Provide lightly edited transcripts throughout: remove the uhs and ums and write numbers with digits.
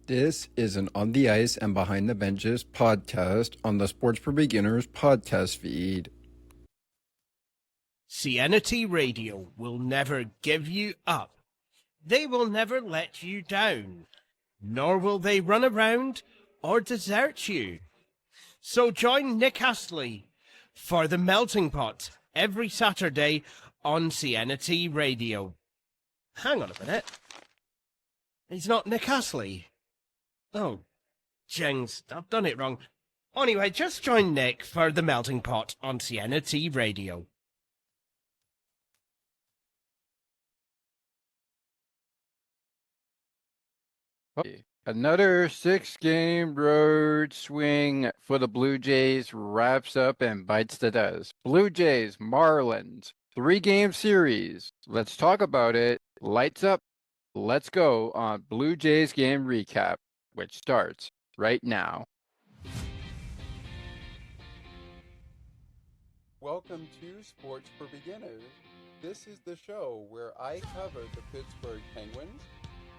This is an On the Ice and Behind the Benches podcast on the Sports for Beginners podcast feed. CNT Radio will never give you up. They will never let you down, nor will they run around or desert you. So join Nick Astley for The Melting Pot every Saturday on CNT Radio. Hang on a minute. He's not Nick Astley. Oh, jings, I've done it wrong. Anyway, just join Nick for The Melting Pot on CNT Radio. Another 6-game road swing for the Blue Jays wraps up and bites the dust. Blue Jays, Marlins, 3-game series. Let's talk about it. Lights up. Let's go on Blue Jays game recap, which starts right now. Welcome to Sports for Beginners. This is the show where I cover the Pittsburgh Penguins,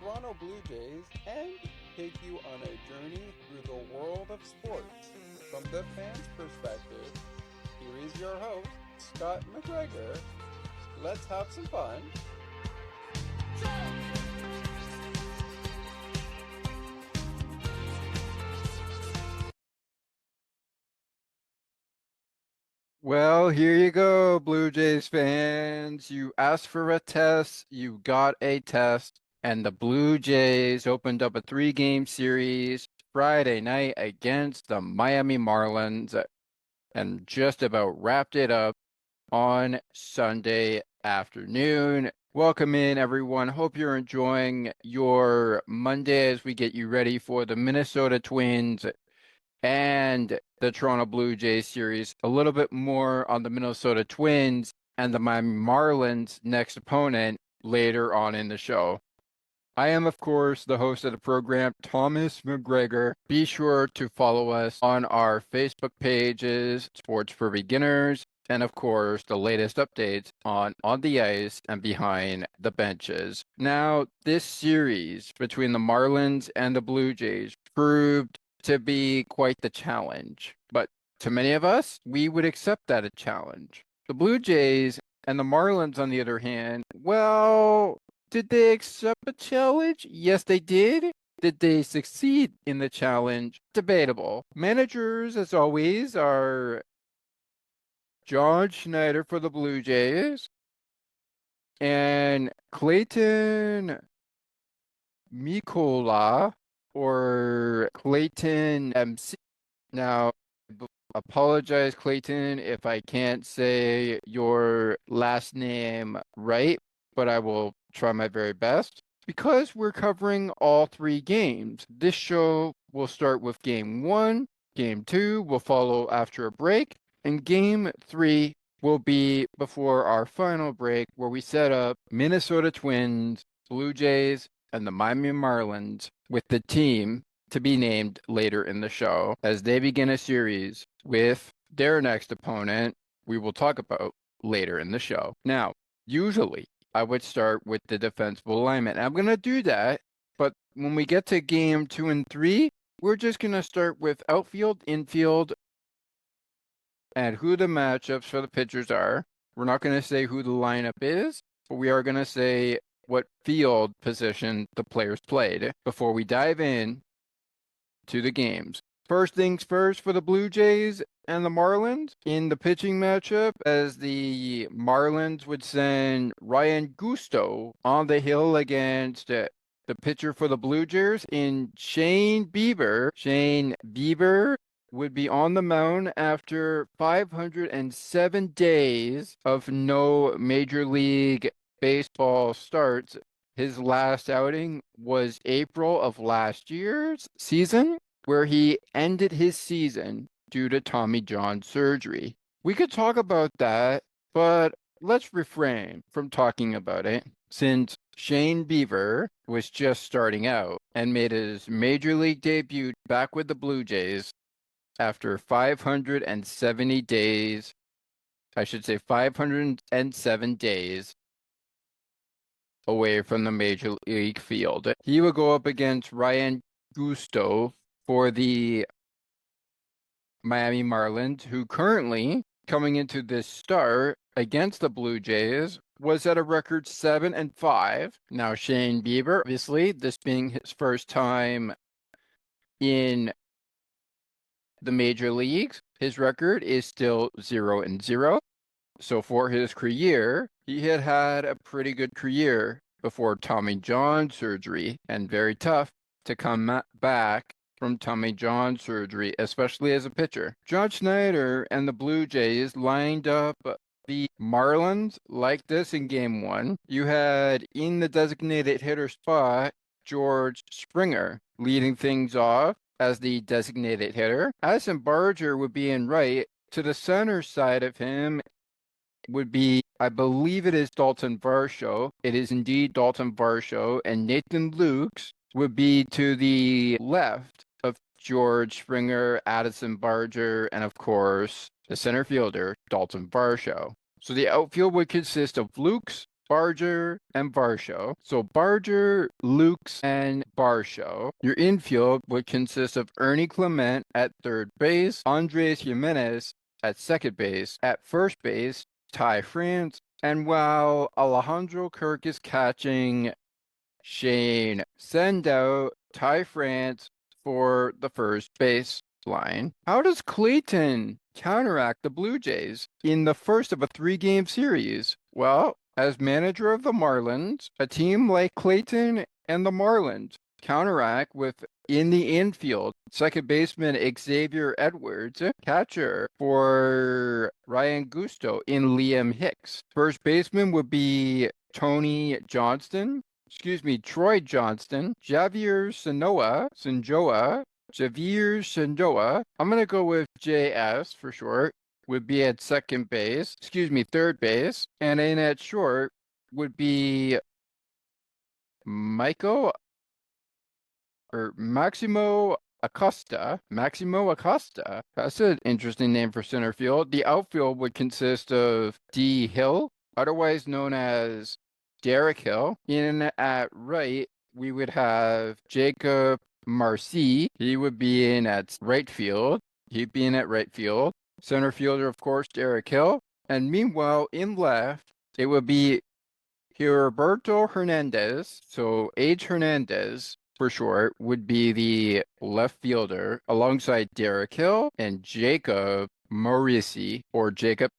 Toronto Blue Jays, and take you on a journey through the world of sports. From the fans' perspective, here is your host, Scott McGregor. Let's have some fun. Well, here you go, Blue Jays fans. You asked for a test, you got a test, and the Blue Jays opened up a 3-game series Friday night against the Miami Marlins and just about wrapped it up on Sunday afternoon. Welcome in, everyone. Hope you're enjoying your Monday as we get you ready for the Minnesota Twins and the Toronto Blue Jays series. A little bit more on the Minnesota Twins and the Miami Marlins next opponent later on in the show. I am, of course, the host of the program, Thomas McGregor. Be sure to follow us on our Facebook pages, Sports for Beginners, and of course, the latest updates on the Ice and Behind the Benches. Now, this series between the Marlins and the Blue Jays proved to be quite the challenge. But to many of us, we would accept that a challenge. The Blue Jays and the Marlins, on the other hand, well, did they accept a challenge? Yes, they did. Did they succeed in the challenge? Debatable. Managers, as always, are John Schneider for the Blue Jays and Clayton Mikola or Clayton MC. Now, apologize, Clayton, if I can't say your last name right, but I will try my very best. Because we're covering all 3 games, this show will start with Game 1, Game 2 will follow after a break, and Game 3 will be before our final break where we set up Minnesota Twins, Blue Jays, and the Miami Marlins with the team to be named later in the show as they begin a series with their next opponent we will talk about later in the show. Now, usually I would start with the defensive alignment. I'm going to do that, but when we get to game 2 and 3, we're just going to start with outfield, infield, and who the matchups for the pitchers are. We're not going to say who the lineup is, but we are going to say what field position the players played before we dive in to the games. First things first for the Blue Jays and the Marlins in the pitching matchup, as the Marlins would send Ryan Gusto on the hill against the pitcher for the Blue Jays in Shane Bieber. Shane Bieber would be on the mound after 507 days of no Major League Baseball starts. His last outing was April of last year's season, where he ended his season due to Tommy John surgery. We could talk about that, but let's refrain from talking about it since Shane Bieber was just starting out and made his Major League debut back with the Blue Jays after 570 days. I should say 507 days away from the Major League field. He would go up against Ryan Gusto for the Miami Marlins, who currently, coming into this start against the Blue Jays, was at a record 7-5. Now, Shane Bieber, obviously, this being his first time in the major leagues, his record is still 0-0. So for his career, he had had a pretty good career before Tommy John surgery, and very tough to come back from Tommy John surgery, especially as a pitcher. John Schneider and the Blue Jays lined up the Marlins like this in game one. You had in the designated hitter spot George Springer leading things off as the designated hitter. Addison Barger would be in right. To the center side of him would be, I believe it is Dalton Varsho. It is indeed Dalton Varsho, and Nathan Lukes would be to the left of George Springer, Addison Barger, and of course, the center fielder, Dalton Varsho. So the outfield would consist of Lukes, Barger, and Varsho. So Barger, Lukes, and Varsho. Your infield would consist of Ernie Clement at third base, Andres Jimenez at second base, at first base, Ty France, and while Alejandro Kirk is catching, Shane send out Ty France for the first base line. How does Clayton counteract the Blue Jays in the first of a 3-game series? Well, as manager of the Marlins, a team like Clayton and the Marlins counteract with in the infield, second baseman Xavier Edwards, catcher for Ryan Gusto in Liam Hicks. First baseman would be Troy Johnston, Javier Sanoa. I'm going to go with JS for short, would be at third base. And in at short would be Maximo Acosta. That's an interesting name for center field. The outfield would consist of D. Hill, otherwise known as Derek Hill. In at right, we would have Jacob Marcy. He would be in at right field. Center fielder, of course, Derek Hill. And meanwhile, in left, it would be Heriberto Hernandez. So H. Hernandez, for short, would be the left fielder alongside Derek Hill and Jacob Morrissey, or Jacob.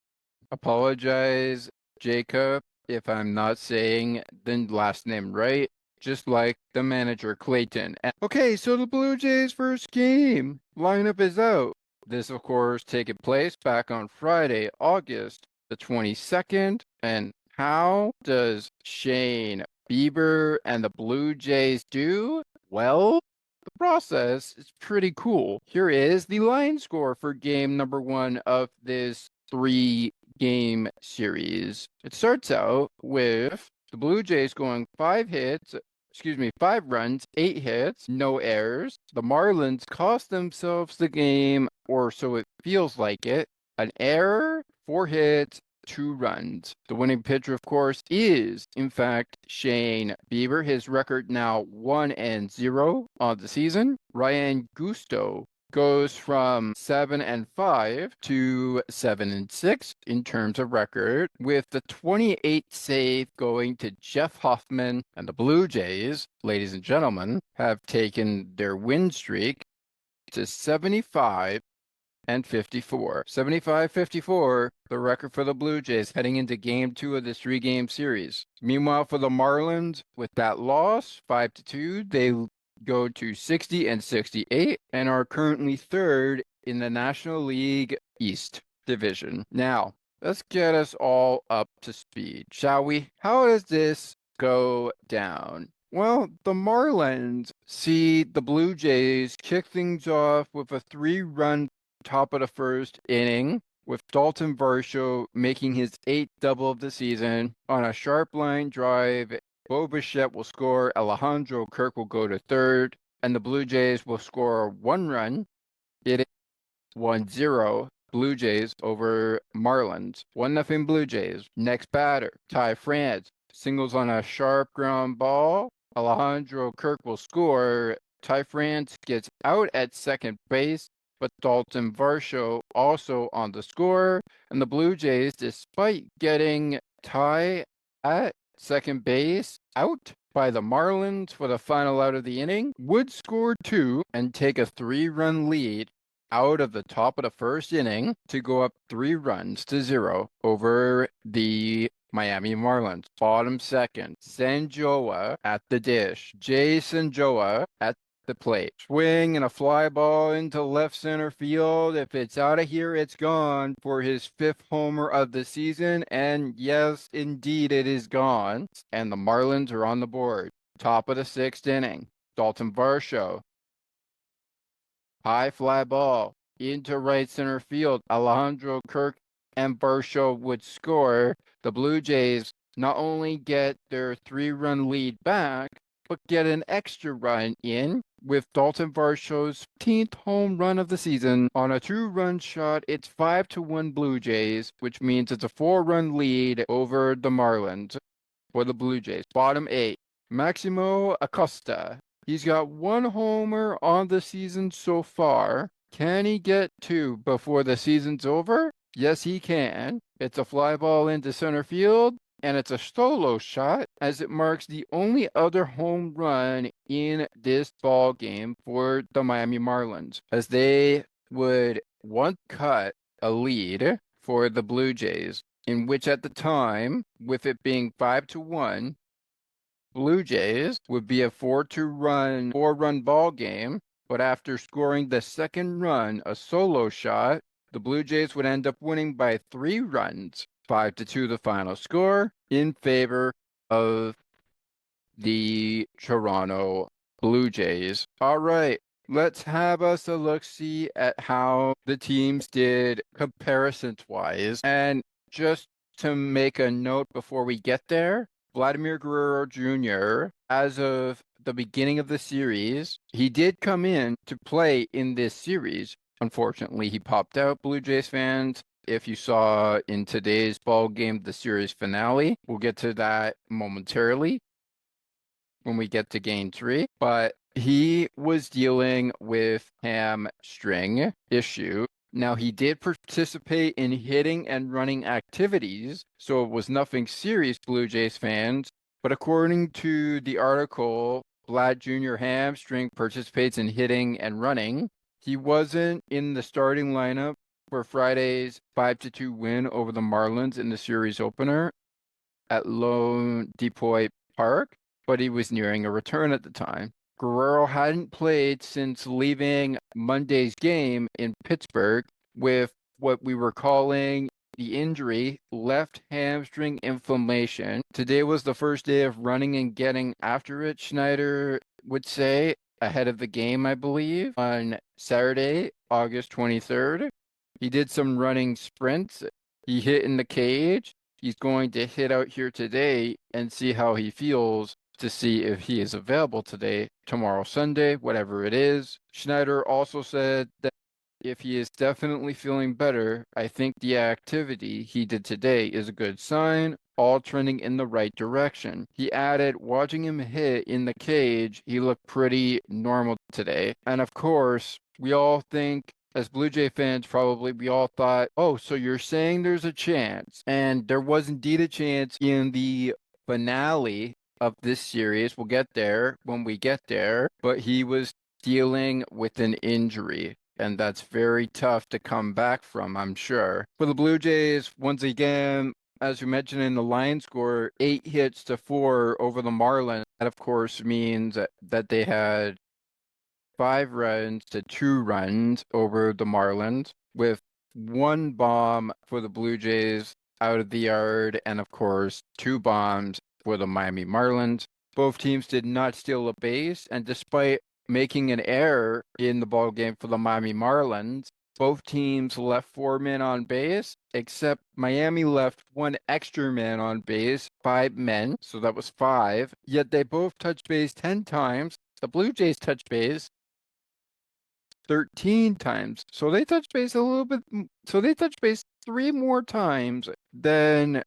Apologize, Jacob, if I'm not saying the last name right, just like the manager Clayton. Okay, so the Blue Jays' first game lineup is out. This, of course, taking place back on Friday, August the 22nd. And how does Shane Bieber and the Blue Jays do? Well, the process is pretty cool. Here is the line score for game number 1 of this 3-game series. It starts out with the Blue Jays going 5 runs, 8 hits, no errors. The Marlins cost themselves the game, or so it feels like it. An error, 4 hits, 2 runs. The winning pitcher, of course, is, in fact, Shane Bieber. His record now 1-0 on the season. Ryan Gusto goes from 7-5 to 7-6 in terms of record, with the 28th save going to Jeff Hoffman. And the Blue Jays, ladies and gentlemen, have taken their win streak to 75 and 54. 75-54, the record for the Blue Jays heading into game 2 of this 3-game series. Meanwhile, for the Marlins, with that loss, 5-2, they go to 60-68 and are currently 3rd in the National League East Division. Now, let's get us all up to speed, shall we? How does this go down? Well, the Marlins see the Blue Jays kick things off with a 3-run top of the first inning, with Dalton Varsho making his 8th double of the season. On a sharp line drive, Bo Bichette will score, Alejandro Kirk will go to third, and the Blue Jays will score 1 run. It is 1-0 Blue Jays over Marlins. 1-0 Blue Jays. Next batter, Ty France. Singles on a sharp ground ball. Alejandro Kirk will score, Ty France gets out at second base, but Dalton Varsho also on the score. And the Blue Jays, despite getting Ty at second base out by the Marlins for the final out of the inning, would score two and take a 3-run lead out of the top of the first inning to go up 3 runs to 0 over the Miami Marlins. Bottom second, Sanjoa at the dish. Jason Joa at the plate. Swing and a fly ball into left center field. If it's out of here, it's gone for his 5th homer of the season. And yes, indeed, it is gone. And the Marlins are on the board. Top of the 6th inning. Dalton Varsho. High fly ball into right center field. Alejandro Kirk and Varsho would score. The Blue Jays not only get their 3-run lead back, but get an extra run in with Dalton Varsho's 15th home run of the season on a 2-run shot. It's 5-1 Blue Jays, which means it's a 4-run lead over the Marlins for the Blue Jays. Bottom 8, Maximo Acosta. He's got 1 homer on the season so far. Can he get 2 before the season's over? Yes, he can. It's a fly ball into center field, and it's a solo shot as it marks the only other home run in this ball game for the Miami Marlins, as they would once cut a lead for the Blue Jays, in which at the time, with it being 5-1, Blue Jays would be a 4-run ball game, but after scoring the second run, a solo shot, the Blue Jays would end up winning by 3 runs, 5-2 the final score, in favor of the Toronto Blue Jays. All right, let's have us a look-see at how the teams did comparisons-wise. And just to make a note before we get there, Vladimir Guerrero Jr., as of the beginning of the series, he did come in to play in this series. Unfortunately, he popped out, Blue Jays fans. If you saw in today's ball game, the series finale, we'll get to that momentarily when we get to game 3. But he was dealing with hamstring issue. Now, he did participate in hitting and running activities, so it was nothing serious, Blue Jays fans. But according to the article, Vlad Jr. hamstring participates in hitting and running. He wasn't in the starting lineup for Friday's 5-2 win over the Marlins in the series opener at Lone Depot Park, but he was nearing a return at the time. Guerrero hadn't played since leaving Monday's game in Pittsburgh with what we were calling the injury, left hamstring inflammation. Today was the first day of running and getting after it, Schneider would say, ahead of the game, I believe, on Saturday, August 23rd. He did some running sprints. He hit in the cage. He's going to hit out here today and see how he feels to see if he is available today, tomorrow, Sunday, whatever it is. Schneider also said that if he is definitely feeling better, I think the activity he did today is a good sign, all trending in the right direction. He added, watching him hit in the cage, he looked pretty normal today. And of course, we all think, as Blue Jay fans, probably we all thought, oh, so you're saying there's a chance. And there was indeed a chance in the finale of this series. We'll get there when we get there. But he was dealing with an injury, and that's very tough to come back from, I'm sure. For the Blue Jays, once again, as we mentioned in the line score, 8 hits to 4 over the Marlins. That, of course, means that they had 5 runs to 2 runs over the Marlins, with 1 bomb for the Blue Jays out of the yard, and of course, 2 bombs for the Miami Marlins. Both teams did not steal a base, and despite making an error in the ball game for the Miami Marlins, both teams left 4 men on base, except Miami left 1 extra man on base, 5 men, so that was 5. Yet they both touched base 10 times. The Blue Jays touched base 13 times. So they touched base a little bit. So they touched base 3 more times than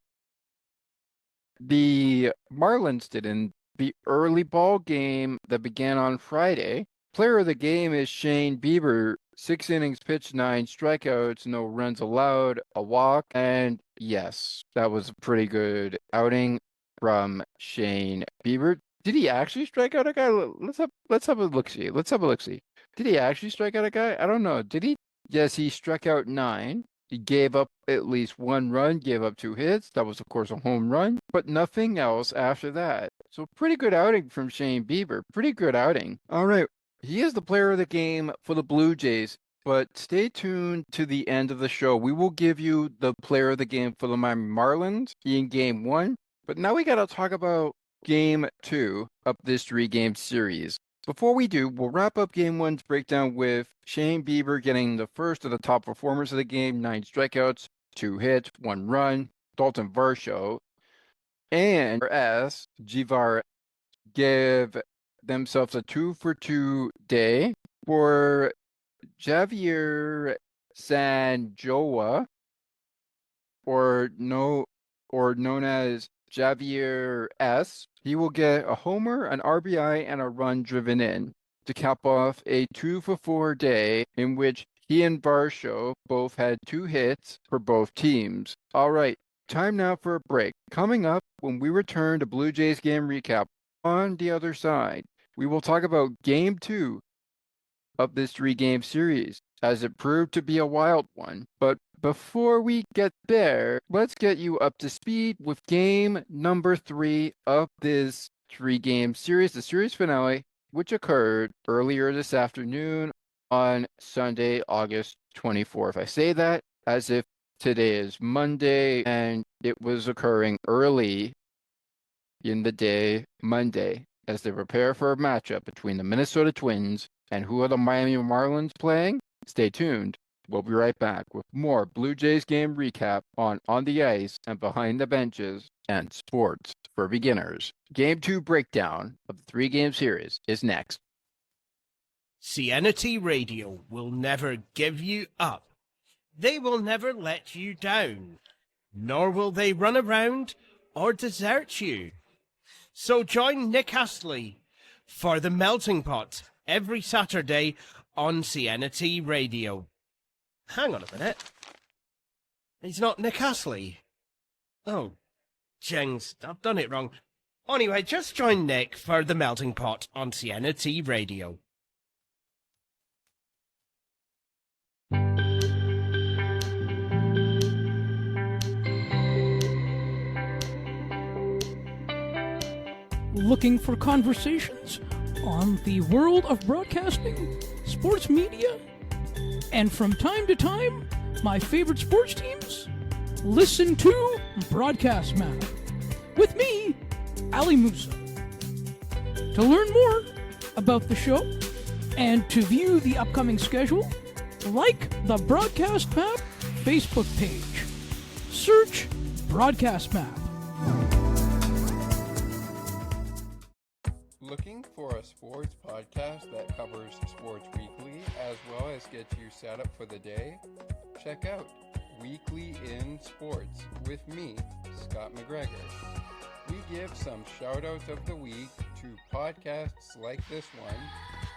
the Marlins did in the early ball game that began on Friday. Player of the game is Shane Bieber. 6 innings pitched, 9 strikeouts, no runs allowed, a walk, and yes, that was a pretty good outing from Shane Bieber. Did he actually strike out a guy? Let's have a look see. Let's have a look see. Did he actually strike out a guy? I don't know. Did he? Yes, he struck out 9. He gave up at least 1 run, gave up 2 hits. That was, of course, a home run, but nothing else after that. So pretty good outing from Shane Bieber. Pretty good outing. All right. He is the player of the game for the Blue Jays, but stay tuned to the end of the show. We will give you the player of the game for the Miami Marlins in game 1, but now we got to talk about game 2 of this 3-game series. Before we do, we'll wrap up game 1's breakdown with Shane Bieber getting the first of the top performers of the game, 9 strikeouts, 2 hits, 1 run. Dalton Varsho and S. Jivar give themselves a 2-for-2 day. For Javier Sanjoa, or known as Javier S, he will get a homer, an RBI, and a run driven in to cap off a 2-for-4 day in which he and Varsho both had 2 hits for both teams. All right, time now for a break. Coming up, when we return to Blue Jays game recap, on the other side, we will talk about game 2 of this 3-game series, as it proved to be a wild one. But before we get there, let's get you up to speed with game number 3 of this 3-game series, the series finale, which occurred earlier this afternoon on Sunday, August 24th. I say that as if today is Monday and it was occurring early in the day, Monday, as they prepare for a matchup between the Minnesota Twins and who are the Miami Marlins playing? Stay tuned. We'll be right back with more Blue Jays game recap on the Ice and Behind the Benches and Sports for Beginners. Game 2 breakdown of the 3-game series is next. CNT Radio will never give you up. They will never let you down, nor will they run around or desert you. So join Nick Astley for The Melting Pot every Saturday on CNT Radio. Hang on a minute. He's not Nick Astley. Oh, jings, I've done it wrong. Anyway, just join Nick for The Melting Pot on CNT Radio. Looking for conversations on the world of broadcasting, sports media, and from time to time, my favorite sports teams? Listen to Broadcast Map with me, Ali Musa. To learn more about the show and to view the upcoming schedule, like the Broadcast Map Facebook page. Search Broadcast Map. Looking for a sports podcast that covers sports weekly as well as gets you set up for the day? Check out Weekly in Sports with me, Scott McGregor. We give some shout-outs of the week to podcasts like this one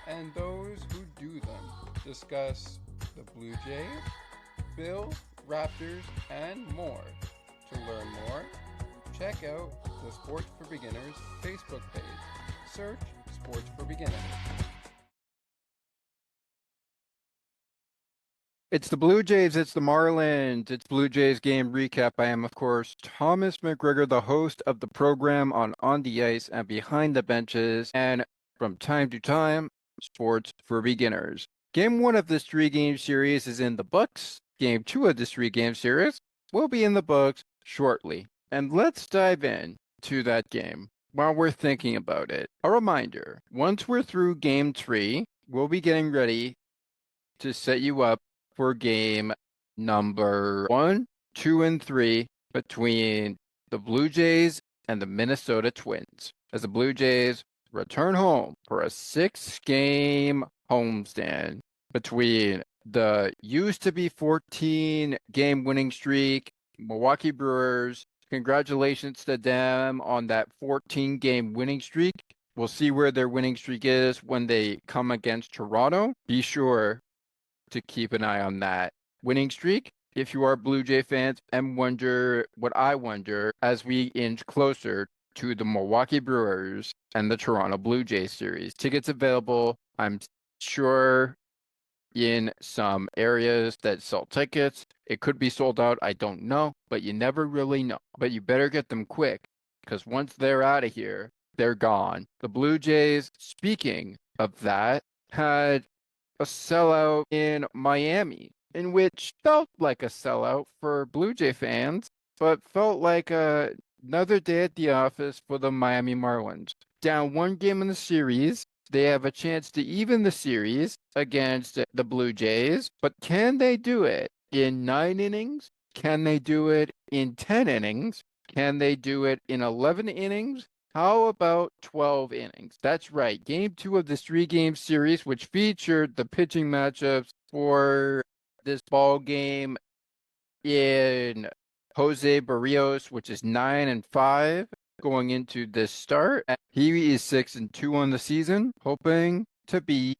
and those who do them. Discuss the Blue Jays, Bills, Raptors, and more. To learn more, check out the Sports for Beginners Facebook page. Search Sports for Beginners. It's the Blue Jays, it's the Marlins, it's Blue Jays game recap. I am, of course, Thomas McGregor, the host of the program on the Ice and Behind the Benches, and from time to time, Sports for Beginners. Game 1 of this 3-game series is in the books. Game 2 of this 3-game series will be in the books shortly. And let's dive in to that game. While we're thinking about it, a reminder, once we're through game 3, we'll be getting ready to set you up for game number 1, 2, and 3 between the Blue Jays and the Minnesota Twins, as the Blue Jays return home for a 6-game homestand between the used-to-be 14-game winning streak Milwaukee Brewers. Congratulations to them on that 14-game winning streak. We'll see where their winning streak is when they come against Toronto. Be sure to keep an eye on that winning streak if you are Blue Jay fans and wonder what I wonder as we inch closer to the Milwaukee Brewers and the Toronto Blue Jays series. Tickets available, I'm sure, in some areas that sell tickets. It could be sold out, I don't know, but you never really know. But you better get them quick because once they're out of here, they're gone. The Blue Jays, speaking of that, had a sellout in Miami, in which felt like a sellout for Blue Jay fans, but felt like another day at the office for the Miami Marlins. Down one game in the series, they have a chance to even the series against the Blue Jays, but can they do it in 9 innings? Can they do it in 10 innings? Can they do it in 11 innings? How about 12 innings? That's right. Game 2 of this 3-game series, which featured the pitching matchups for this ball game in Jose Barrios, which is 9-5 going into this start. He is 6-2 on the season, hoping to be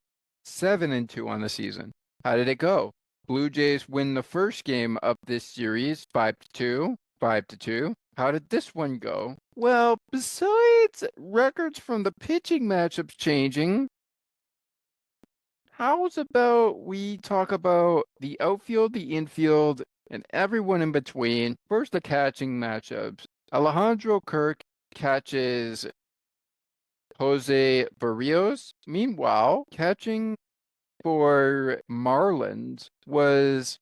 7-2 on the season. How did it go? Blue Jays win the first game of this series 5-2, 5-2. How did this one go? Well, besides records from the pitching matchups changing, how's about we talk about the outfield, the infield, and everyone in between? First, the catching matchups. Alejandro Kirk catches Jose Barrios. Meanwhile, catching for Marlins was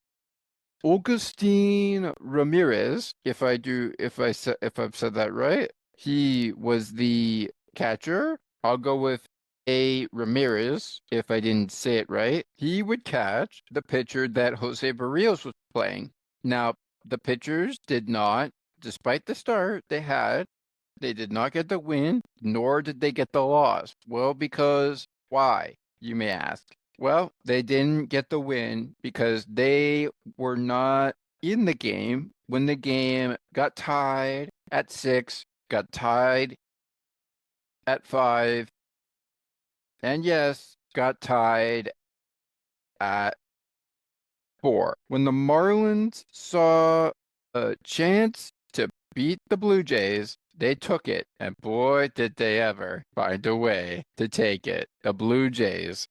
Augustin Ramirez, if I've said that right. He was the catcher. I'll go with A. Ramirez, if I didn't say it right. He would catch the pitcher that Jose Barrios was playing. Now, the pitchers did not, despite the start they did not get the win, nor did they get the loss. Well, because why, you may ask? Well, they didn't get the win because they were not in the game when the game got tied at 6, got tied at 5, and yes, got tied at 4. When the Marlins saw a chance to beat the Blue Jays, they took it, and boy, did they ever find a way to take it. The Blue Jays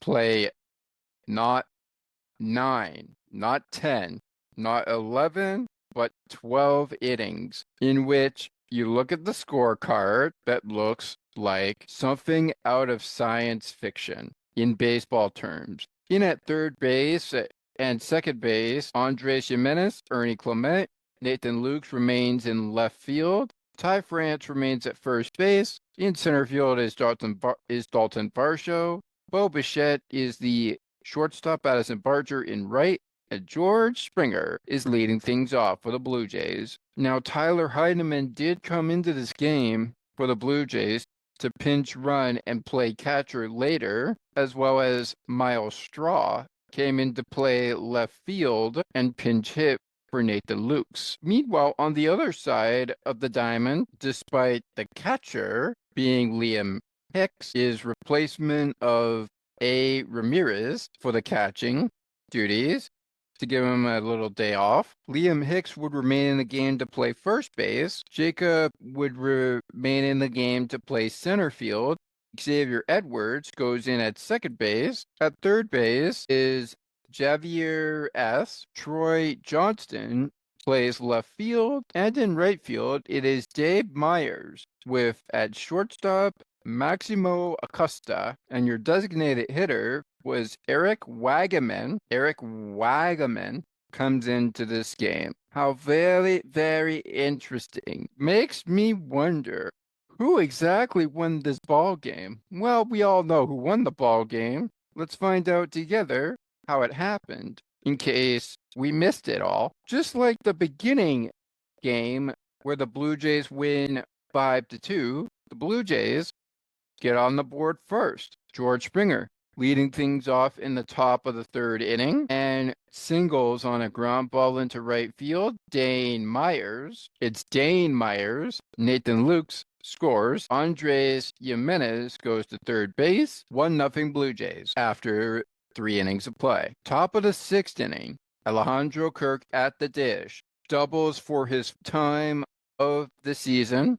play not 9, not 10, not 11, but 12 innings in which you look at the scorecard that looks like something out of science fiction in baseball terms. In at third base and second base, Andres Jimenez, Ernie Clement, Nathan Lukes remains in left field. Ty France remains at first base. In center field is Dalton Varsho. Bo Bichette is the shortstop. Addison Barger in right. And George Springer is leading things off for the Blue Jays. Now, Tyler Heidemann did come into this game for the Blue Jays to pinch run and play catcher later, as well as Miles Straw came into play left field and pinch hit for Nathan Lukes. Meanwhile, on the other side of the diamond, despite the catcher being Liam Hicks, is replacement of A. Ramirez for the catching duties to give him a little day off. Liam Hicks would remain in the game to play first base. Jacob would remain in the game to play center field. Xavier Edwards goes in at second base. At third base is Javier S. Troy Johnston plays left field. And in right field, it is Dave Myers with at shortstop Maximo Acosta, and your designated hitter was Eric Wagaman. Eric Wagaman comes into this game. How very, very interesting. Makes me wonder who exactly won this ball game. Well, we all know who won the ball game. Let's find out together how it happened in case we missed it all. Just like the beginning game where the Blue Jays win 5-2, the Blue Jays get on the board first. George Springer leading things off in the top of the third inning and singles on a ground ball into right field. It's Dane Myers. Nathan Lukes scores. Andres Jimenez goes to third base. 1-0 Blue Jays after 3 innings of play. Top of the 6th inning, Alejandro Kirk at the dish. Doubles for his time of the season.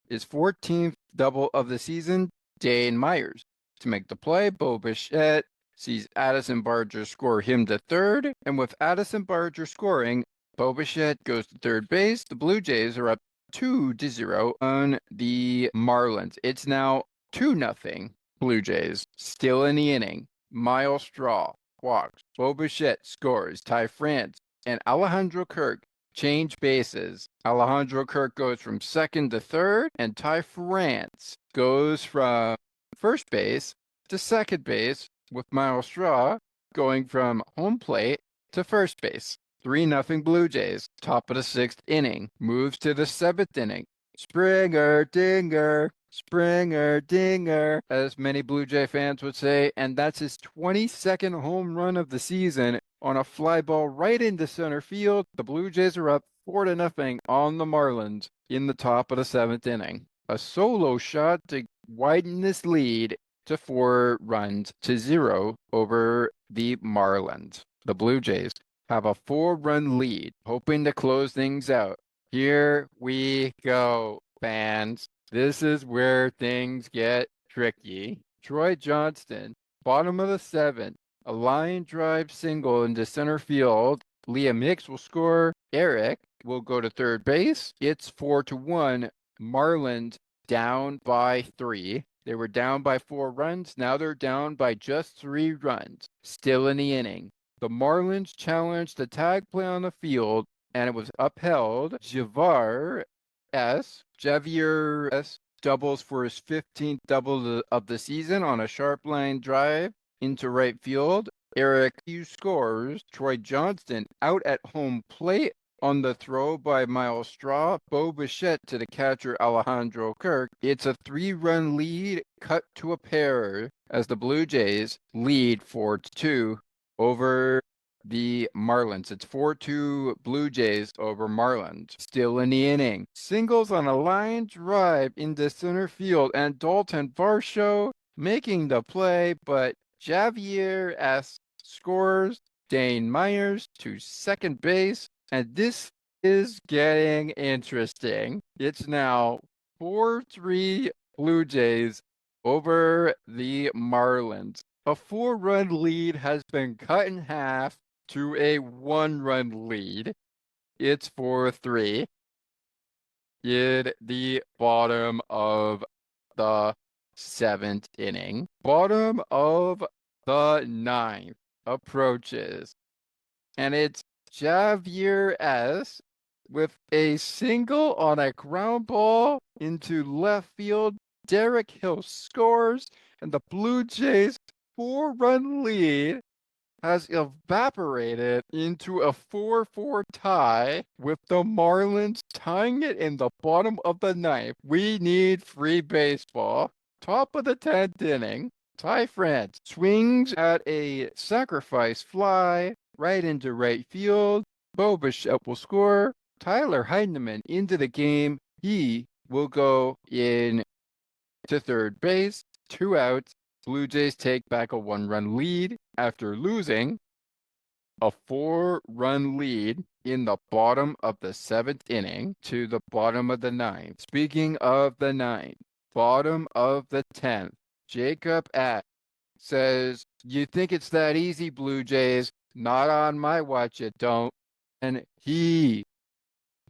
His 14th double of the season. Dane Myers to make the play. Bo Bichette sees Addison Barger score him to third. And with Addison Barger scoring, Bo Bichette goes to third base. The Blue Jays are up 2-0 on the Marlins. It's now 2-0 Blue Jays. Still in the inning. Miles Straw walks. Bo Bichette scores. Ty France and Alejandro Kirk change bases. Alejandro Kirk goes from second to third, and Ty France goes from first base to second base, with Miles Straw going from home plate to first base. 3-0 Blue Jays. Top of the 6th inning. Moves to the 7th inning. Springer Dinger. Springer Dinger, as many Blue Jay fans would say, and that's his 22nd home run of the season on a fly ball right into center field. The Blue Jays are up 4-0 on the Marlins in the top of the 7th inning. A solo shot to widen this lead to 4-0 over the Marlins. The Blue Jays have a 4-run lead, hoping to close things out. Here we go, fans. This is where things get tricky. Troy Johnston, bottom of the 7th, a line drive single into center field. Liam Hicks will score. Eric will go to third base. It's 4-1. Marlins down by 3. They were down by 4 runs. Now they're down by just 3 runs. Still in the inning. The Marlins challenged the tag play on the field, and it was upheld. Javier S. doubles for his 15th double of the season on a sharp line drive into right field. Eric Hughes scores. Troy Johnston out at home plate on the throw by Miles Straw. Bo Bichette to the catcher Alejandro Kirk. It's a 3-run lead cut to a pair as the Blue Jays lead 4-2 over the Marlins. It's 4-2 Blue Jays over Marlins. Still in the inning. Singles on a line drive into center field, and Dalton Varsho making the play, but Javier S. scores. Dane Myers to second base, and this is getting interesting. It's now 4-3 Blue Jays over the Marlins. A 4-run lead has been cut in half to a 1-run lead. It's 4-3 in the bottom of the 7th inning. Bottom of the 9th approaches, and it's Javier S. with a single on a ground ball into left field. Derek Hill scores, and the Blue Jays' 4-run lead has evaporated into a 4-4 tie, with the Marlins tying it in the bottom of the 9th. We need free baseball. Top of the 10th inning, Ty France swings at a sacrifice fly right into right field. Bo Bichette will score. Tyler Heidemann into the game. He will go in to third base. 2 outs. Blue Jays take back a 1-run lead after losing a 4-run lead in the bottom of the 7th inning to the bottom of the 9th. Speaking of the 9th, bottom of the 10th, Jacob At says, "You think it's that easy, Blue Jays? Not on my watch, it don't." And he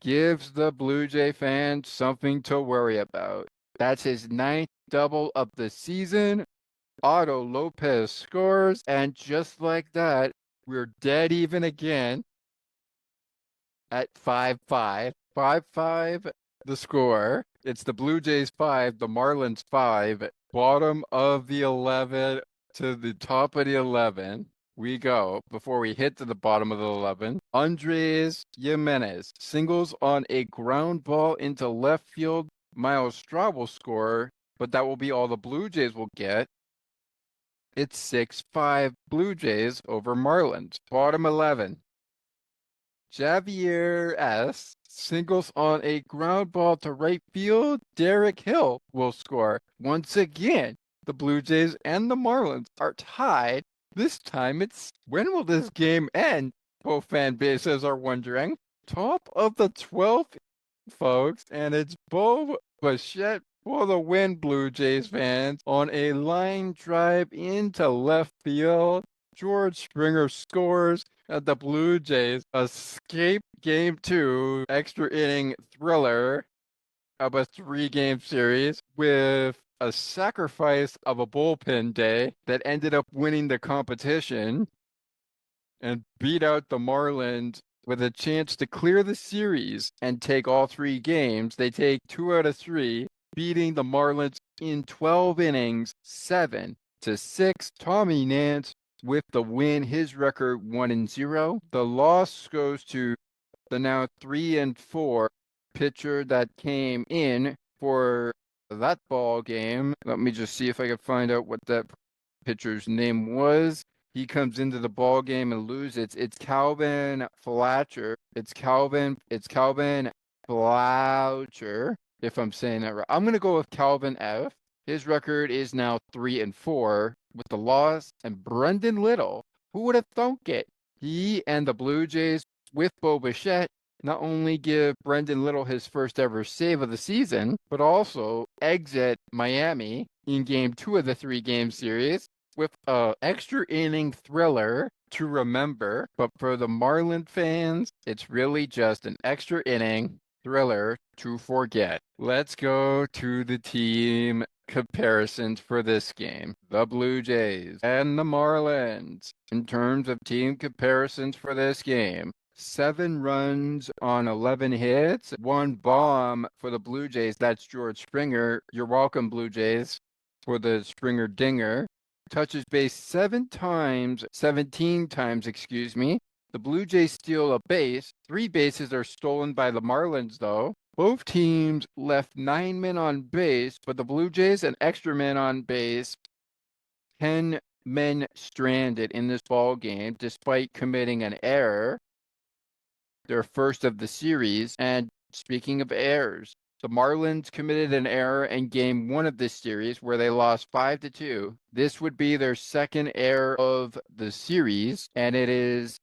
gives the Blue Jay fans something to worry about. That's his 9th double of the season. Otto Lopez scores, and just like that, we're dead even again at 5-5. 5-5 the score. It's the Blue Jays 5, the Marlins 5. Bottom of the 11 to the top of the 11 we go before we hit to the bottom of the 11. Andres Jimenez singles on a ground ball into left field. Miles Straw will score, but that will be all the Blue Jays will get. It's 6-5 Blue Jays over Marlins. Bottom 11. Javier S. singles on a ground ball to right field. Derek Hill will score. Once again, the Blue Jays and the Marlins are tied. This time it's when will this game end? Both fan bases are wondering. Top of the 12th, folks, and it's Bo Bichette for the win, Blue Jays fans, on a line drive into left field. George Springer scores, and the Blue Jays escape Game 2 extra inning thriller of a 3-game series with a sacrifice of a bullpen day that ended up winning the competition and beat out the Marlins with a chance to clear the series and take all 3 games. They take 2 out of 3, beating the Marlins in 12 innings, 7-6. Tommy Nance with the win, his record 1-0. The loss goes to the now 3-4 pitcher that came in for that ball game. Let me just see if I can find out what that pitcher's name was. He comes into the ball game and loses. It's Calvin Fletcher. It's Calvin Fletcher, if I'm saying that right. I'm gonna go with Calvin F. His record is now 3-4 with the loss. And Brendan Little, who would have thunk it? He and the Blue Jays with Bo Bichette not only give Brendan Little his first ever save of the season, but also exit Miami in Game 2 of the 3-game series with an extra inning thriller to remember. But for the Marlin fans, it's really just an extra inning thriller to forget. Let's go to the team comparisons for this game. The Blue Jays and the Marlins. In terms of team comparisons for this game, 7 runs on 11 hits, 1 bomb for the Blue Jays. That's George Springer. You're welcome, Blue Jays, for the Springer dinger. Touches base 17 times, excuse me. The Blue Jays steal a base. 3 bases are stolen by the Marlins, though. Both teams left 9 men on base, but the Blue Jays an extra man on base. 10 men stranded in this ball game, despite committing an error, their first of the series. And speaking of errors, the Marlins committed an error in Game 1 of this series where they lost 5-2. This would be their second error of the series, and it is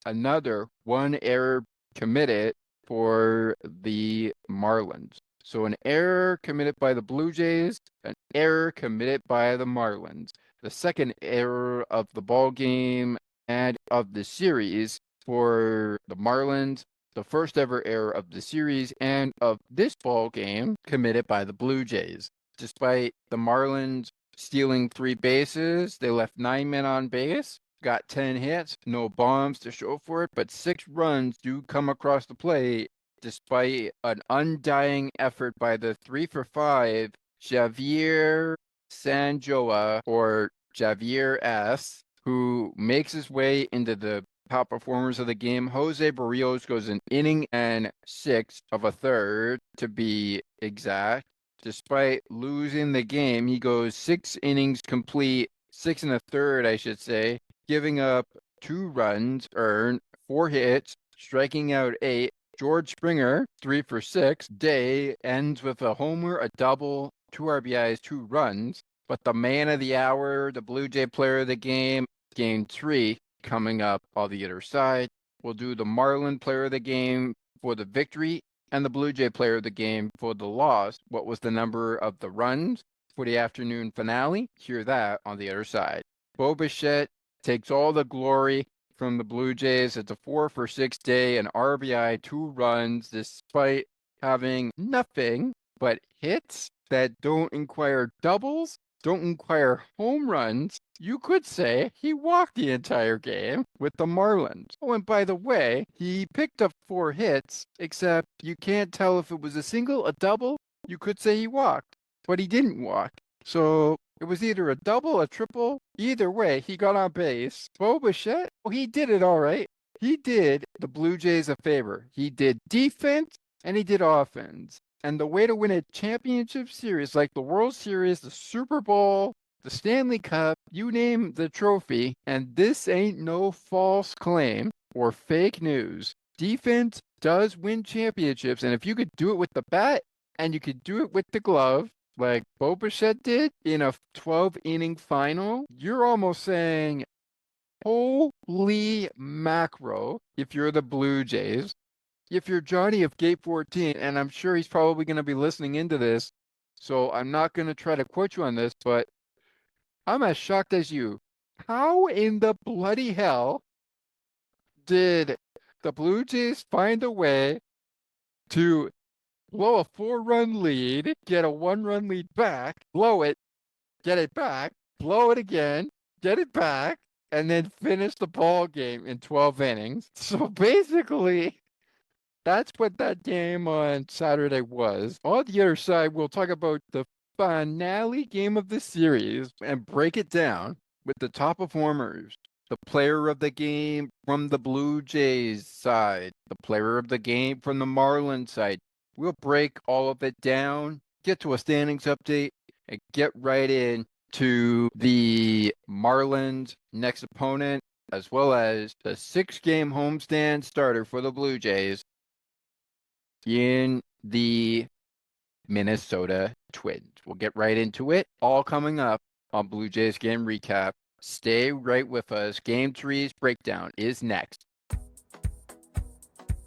another 1 error committed for the Marlins. So an error committed by the Blue Jays, an error committed by the Marlins. The second error of the ball game and of the series for the Marlins, the first ever error of the series and of this ball game committed by the Blue Jays. Despite the Marlins stealing 3 bases, they left 9 men on base, got 10 hits, no bombs to show for it, but 6 runs do come across the plate despite an undying effort by the 3-for-5 Javier Sanjoa, or Javier S., who makes his way into the top performers of the game. Jose Barrios goes an inning and 6 of a third, to be exact. Despite losing the game, he goes 6 innings complete, 6 and a third, I should say, giving up 2 runs earned, 4 hits, striking out 8. George Springer, 3-for-6. Day ends with a homer, a double, 2 RBIs, 2 runs. But the man of the hour, the Blue Jay player of the game, Game 3, coming up on the other side. We'll do the Marlin player of the game for the victory and the Blue Jay player of the game for the loss. What was the number of the runs for the afternoon finale? Hear that on the other side. Bo Bichette takes all the glory from the Blue Jays. It's a 4-for-6 day, an RBI, 2 runs, despite having nothing but hits that don't inquire doubles, don't inquire home runs. You could say he walked the entire game with the Marlins. Oh, and by the way, he picked up 4 hits, except you can't tell if it was a single, a double. You could say he walked, but he didn't walk. So it was either a double, a triple. Either way, he got on base. Bo Bichette, well, he did it all right. He did the Blue Jays a favor. He did defense and he did offense. And the way to win a championship series, like the World Series, the Super Bowl, the Stanley Cup, you name the trophy, and this ain't no false claim or fake news. defense does win championships. And if you could do it with the bat and you could do it with the glove, like Bo Bichette did in a 12-inning final, you're almost saying, holy macro, if you're the Blue Jays. If you're Johnny of Gate 14, and I'm sure he's probably going to be listening into this, so I'm not going to try to quote you on this, but I'm as shocked as you. How in the bloody hell did the Blue Jays find a way to blow a 4-run lead, get a 1-run lead back, blow it, get it back, blow it again, get it back, and then finish the ball game in 12 innings? So basically, that's what that game on Saturday was. On the other side, we'll talk about the finale game of the series and break it down with the top performers. The player of the game from the Blue Jays side, the player of the game from the Marlins side. We'll break all of it down, get to a standings update, and get right in to the Marlins' next opponent, as well as the 6-game homestand starter for the Blue Jays in the Minnesota Twins. We'll get right into it. All coming up on Blue Jays Game Recap. Stay right with us. Game 3's breakdown is next.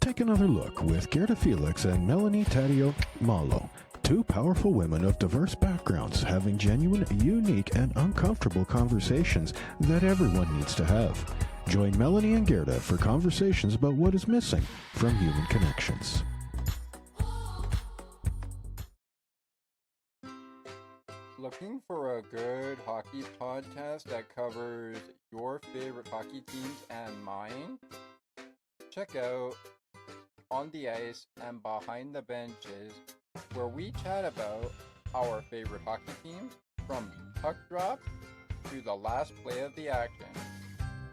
Take another look with Gerda Felix and Melanie Taddeo Malo, two powerful women of diverse backgrounds having genuine, unique, and uncomfortable conversations that everyone needs to have. Join Melanie and Gerda for conversations about what is missing from human connections. Looking for a good hockey podcast that covers your favorite hockey teams and mine? Check out On the Ice and Behind the Benches, where we chat about our favorite hockey teams from puck drop to the last play of the action.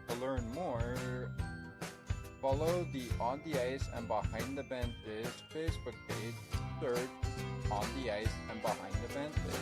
To learn more, follow the On the Ice and Behind the Benches Facebook page. Search On the Ice and Behind the Benches.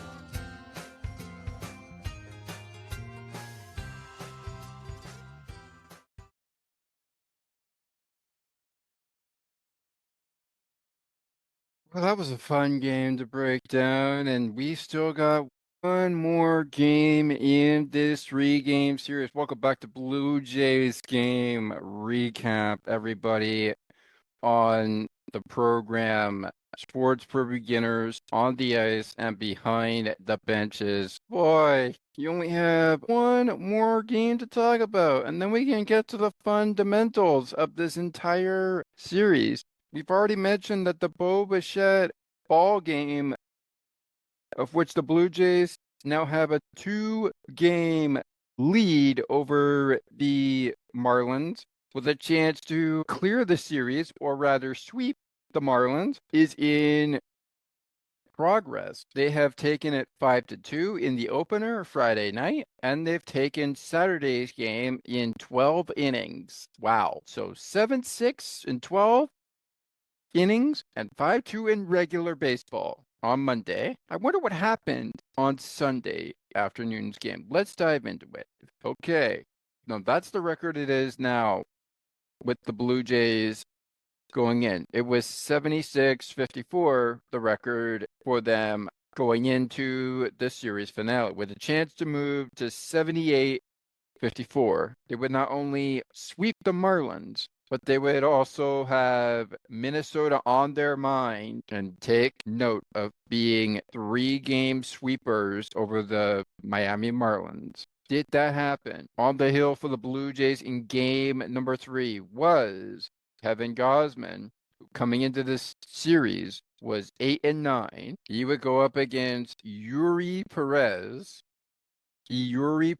Well, that was a fun game to break down, and we still got one more game in this 3-game series. Welcome back to Blue Jays Game Recap, everybody, on the program Sports for Beginners, On the Ice, and Behind the Benches. Boy, you only have one more game to talk about, and then we can get to the fundamentals of this entire series. We've already mentioned that the Bo Bichette ball game, of which the Blue Jays now have a 2-game lead over the Marlins, with a chance to clear the series, or rather sweep the Marlins, is in progress. They have taken it 5-2 in the opener Friday night, and they've taken Saturday's game in 12 innings. Wow. So 7-6 in 12 innings and 5-2 in regular baseball on Monday. I wonder what happened on Sunday afternoon's game. Let's dive into it. Okay. No, that's the record it is now with the Blue Jays going in. It was 76-54, the record for them going into the series finale, with a chance to move to 78-54. They would not only sweep the Marlins, but they would also have Minnesota on their mind and take note of being 3-game sweepers over the Miami Marlins. Did that happen? On the hill for the Blue Jays in game number 3 was Kevin Gausman, who coming into this series was 8-9. He would go up against Yuri Perez. I'll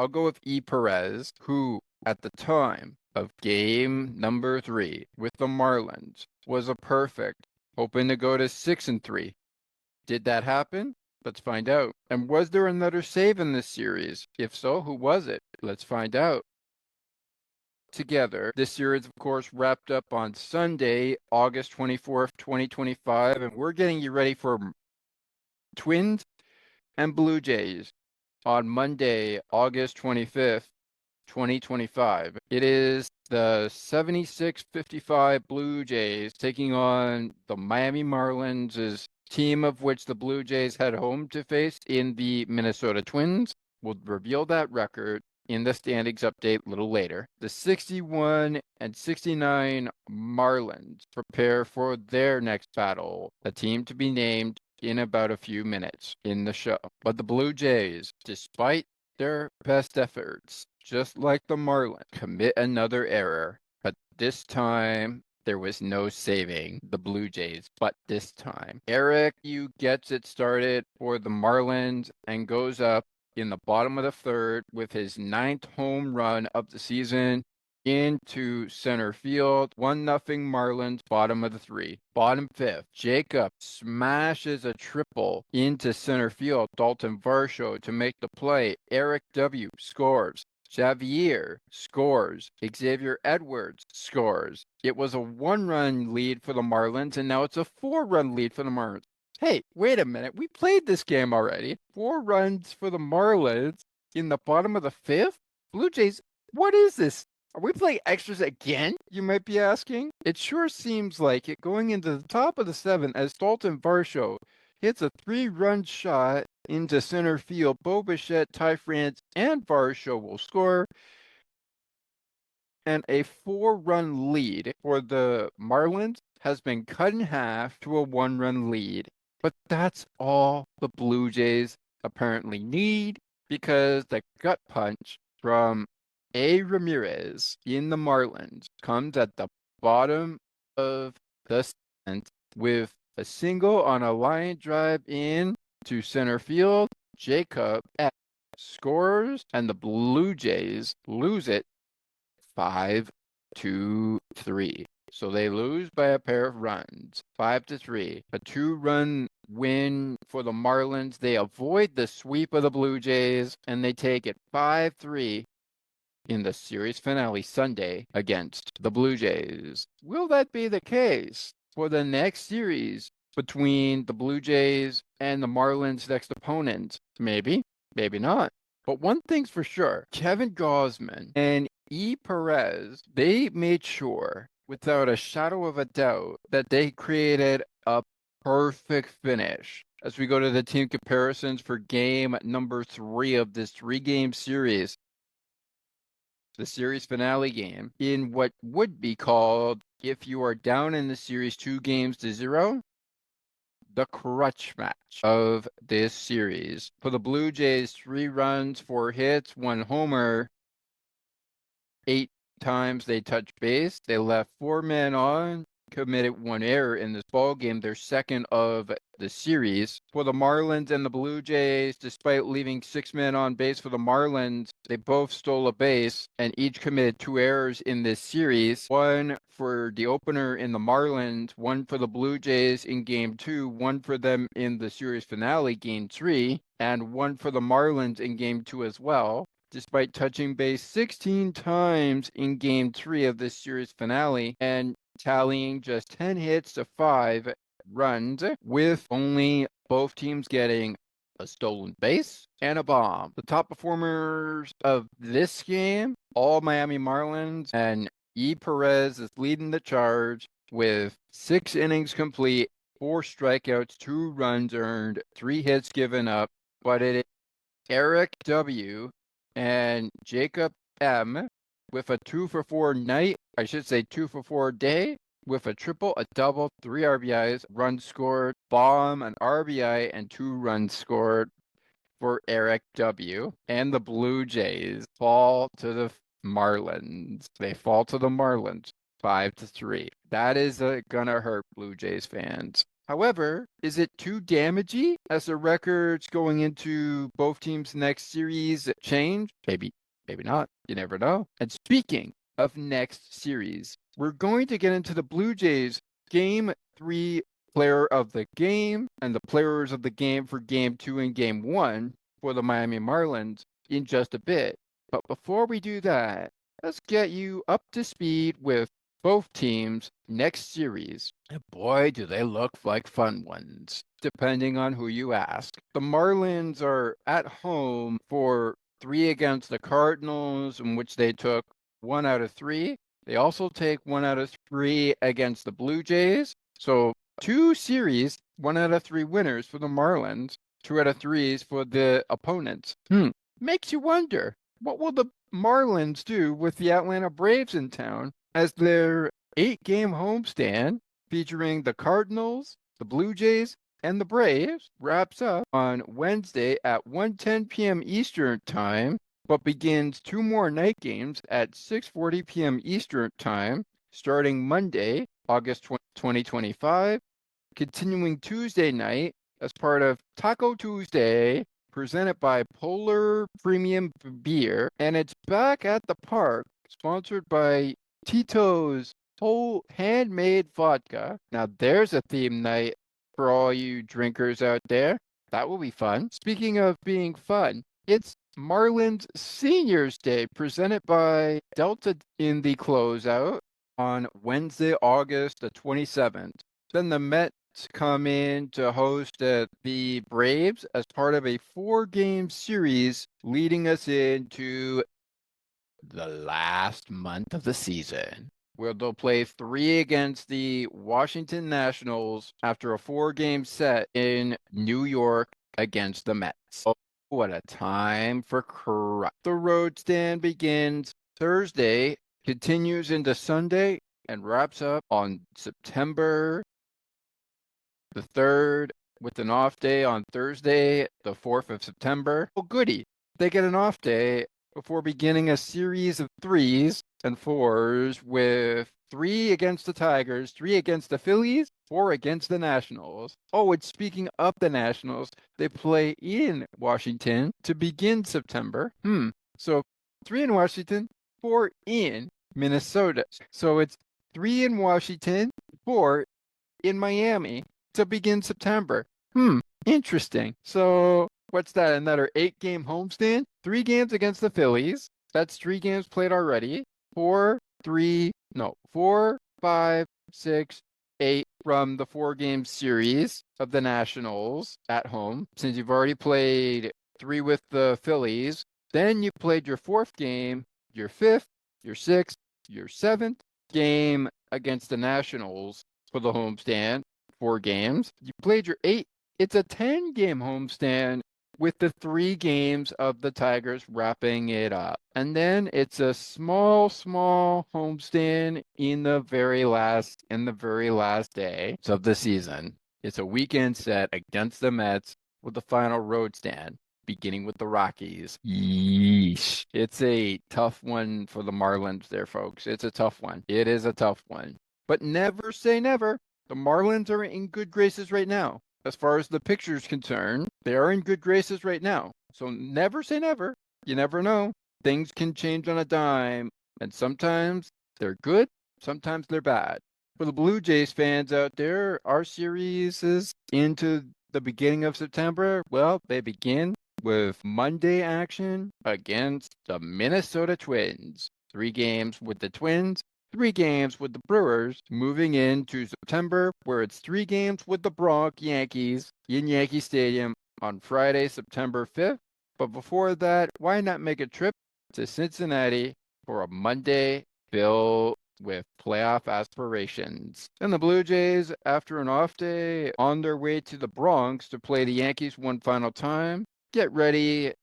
go with E. Perez, who at the time of game number 3 with the Marlins was a perfect, hoping to go to 6-3. Did that happen? Let's find out. And was there another save in this series? If so, who was it? Let's find out. Together, this series, of course, wrapped up on Sunday, August 24th, 2025, and we're getting you ready for Twins and Blue Jays on Monday, August 25th, 2025. It is the 76-55 Blue Jays taking on the Miami Marlins, team of which the Blue Jays had home to face in the Minnesota Twins. We'll reveal that record in the standings update a little later. The 61 and 69 Marlins prepare for their next battle, a team to be named in about a few minutes in the show. But the Blue Jays, despite their best efforts, just like the Marlins, commit another error. But this time, there was no saving the Blue Jays. But this time, Eric Yu gets it started for the Marlins and goes up in the bottom of the third with his 9th home run of the season into center field. 1-0 Marlins, bottom of the 3. Bottom 5th, Jacob smashes a triple into center field. Dalton Varsho to make the play. Eric W. scores. Xavier scores. Xavier Edwards scores. It was a 1-run lead for the Marlins, and now it's a 4-run lead for the Marlins. Hey, wait a minute. We played this game already. 4 runs for the Marlins in the bottom of the 5th? Blue Jays, what is this? Are we playing extras again? You might be asking. It sure seems like it going into the top of the 7th as Dalton Varsho hits a 3-run shot into center field. Bo Bichette, Ty France, and Varsho will score. And a 4-run lead for the Marlins has been cut in half to a 1-run lead. But that's all the Blue Jays apparently need, because the gut punch from A. Ramirez in the Marlins comes at the bottom of the 7th with a single on a line drive in to center field. Jacob F. scores, and the Blue Jays lose it 5-3. So they lose by a pair of runs, 5-3. A 2-run win for the Marlins. They avoid the sweep of the Blue Jays, and they take it 5-3 in the series finale Sunday against the Blue Jays. Will that be the case for the next series between the Blue Jays and the Marlins' next opponent? Maybe, maybe not. But one thing's for sure, Kevin Gausman and E. Perez, they made sure, without a shadow of a doubt, that they created a perfect finish. As we go to the team comparisons for game number 3 of this 3-game series, the series finale game, in what would be called, if you are down in the series 2-0, the crutch match of this series. For the Blue Jays, 3 runs, 4 hits, 1 homer, 8 times they touched base. They left 4 men on, committed 1 error in this ball game, their second of the series. For the Marlins and the Blue Jays, despite leaving 6 men on base for the Marlins, they both stole a base and each committed 2 errors in this series. 1 for the opener in the Marlins, 1 for the Blue Jays in game 2, 1 for them in the series finale, game 3, and 1 for the Marlins in game 2 as well. Despite touching base 16 times in game 3 of this series finale and tallying just 10 hits to 5 runs, with only both teams getting a stolen base and a bomb. The top performers of this game, all Miami Marlins, and E. Perez is leading the charge with 6 innings complete, 4 strikeouts, 2 runs earned, 3 hits given up. But it is Eric W. and Jacob M. with a 2-for-4 night, I should say 2-for-4 day, with a triple, a double, 3 RBIs, runs scored, bomb, an RBI, and 2 runs scored for Eric W. And the Blue Jays fall to the Marlins. They fall to the Marlins 5-3. That is gonna hurt Blue Jays fans. However, is it too damaging as the records going into both teams' next series change? Maybe, maybe not. You never know. And speaking of next series, we're going to get into the Blue Jays game 3 player of the game and the players of the game for game 2 and game 1 for the Miami Marlins in just a bit. But before we do that, let's get you up to speed with both teams' next series. And boy, do they look like fun ones, depending on who you ask. The Marlins are at home for 3 against the Cardinals, in which they took 1 out of 3. They also take 1 out of 3 against the Blue Jays. So 2 series, 1 out of 3 winners for the Marlins, 2 out of 3s for the opponents. Makes you wonder, what will the Marlins do with the Atlanta Braves in town as their 8-game homestand featuring the Cardinals, the Blue Jays, and the Braves wraps up on Wednesday at 1:10 p.m. Eastern Time, but begins 2 more night games at 6:40 p.m. Eastern Time, starting Monday, August 2025, continuing Tuesday night as part of Taco Tuesday, presented by Polar Premium Beer, and it's back at the park, sponsored by Tito's whole handmade vodka. Now there's a theme night for all you drinkers out there. That will be fun. Speaking of being fun, it's Marlins Seniors Day, presented by Delta in the closeout on Wednesday, August the 27th. Then the Mets come in to host the Braves as part of a 4-game series, leading us into the last month of the season, where they'll play 3 against the Washington Nationals after a 4-game set in New York against the Mets. Oh, what a time for crap. The road stand begins Thursday, continues into Sunday, and wraps up on September the 3rd with an off day on Thursday, the 4th of September. Oh, goody. They get an off day before beginning a series of 3s and 4s with 3 against the Tigers, 3 against the Phillies, 4 against the Nationals. Oh, and speaking of the Nationals, they play in Washington to begin September. So 3 in Washington, 4 in Minnesota. So it's 3 in Washington, 4 in Miami to begin September. Interesting. So what's that? Another 8-game homestand? 3 games against the Phillies. That's 3 games played already. 4, 5, 6, 8 from the 4-game series of the Nationals at home. Since you've already played 3 with the Phillies, then you played your 4th game, your 5th, your 6th, your 7th game against the Nationals for the homestand. 4 games. You played your 8. It's a 10-game homestand with the 3 games of the Tigers wrapping it up. And then it's a small homestand in the very last day of the season. It's a weekend set against the Mets with the final road stand, beginning with the Rockies. Yeesh. It's a tough one for the Marlins there, folks. It's a tough one. It is a tough one. But never say never. The Marlins are in good graces right now. As far as the picture is concerned, they are in good graces right now. So never say never. You never know. Things can change on a dime, and sometimes they're good, sometimes they're bad. For the Blue Jays fans out there, our series is into the beginning of September. Well, they begin with Monday action against the Minnesota Twins. 3 games with the Twins, 3 games with the Brewers, moving into September, where it's 3 games with the Bronx Yankees in Yankee Stadium on Friday, September 5th. But before that, why not make a trip to Cincinnati for a Monday filled with playoff aspirations? And the Blue Jays, after an off day, on their way to the Bronx to play the Yankees one final time, get ready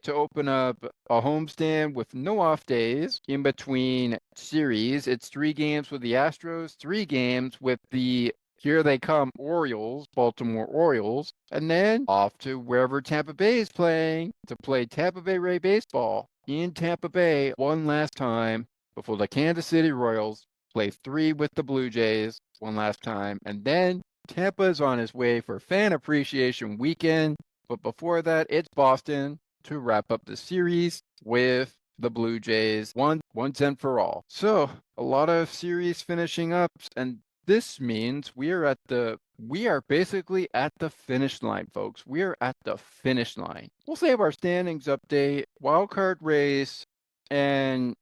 to open up a homestand with no off days in between series. It's 3 games with the Astros, 3 games with the Here They Come Orioles, Baltimore Orioles, and then off to wherever Tampa Bay is playing to play Tampa Bay Ray baseball in Tampa Bay one last time before the Kansas City Royals play 3 with the Blue Jays one last time. And then Tampa is on his way for Fan Appreciation Weekend. But before that, it's Boston to wrap up the series with the Blue Jays once and for all. So a lot of series finishing up, and this means we are basically at the finish line, folks. We are at the finish line. We'll save our standings update, wildcard race, and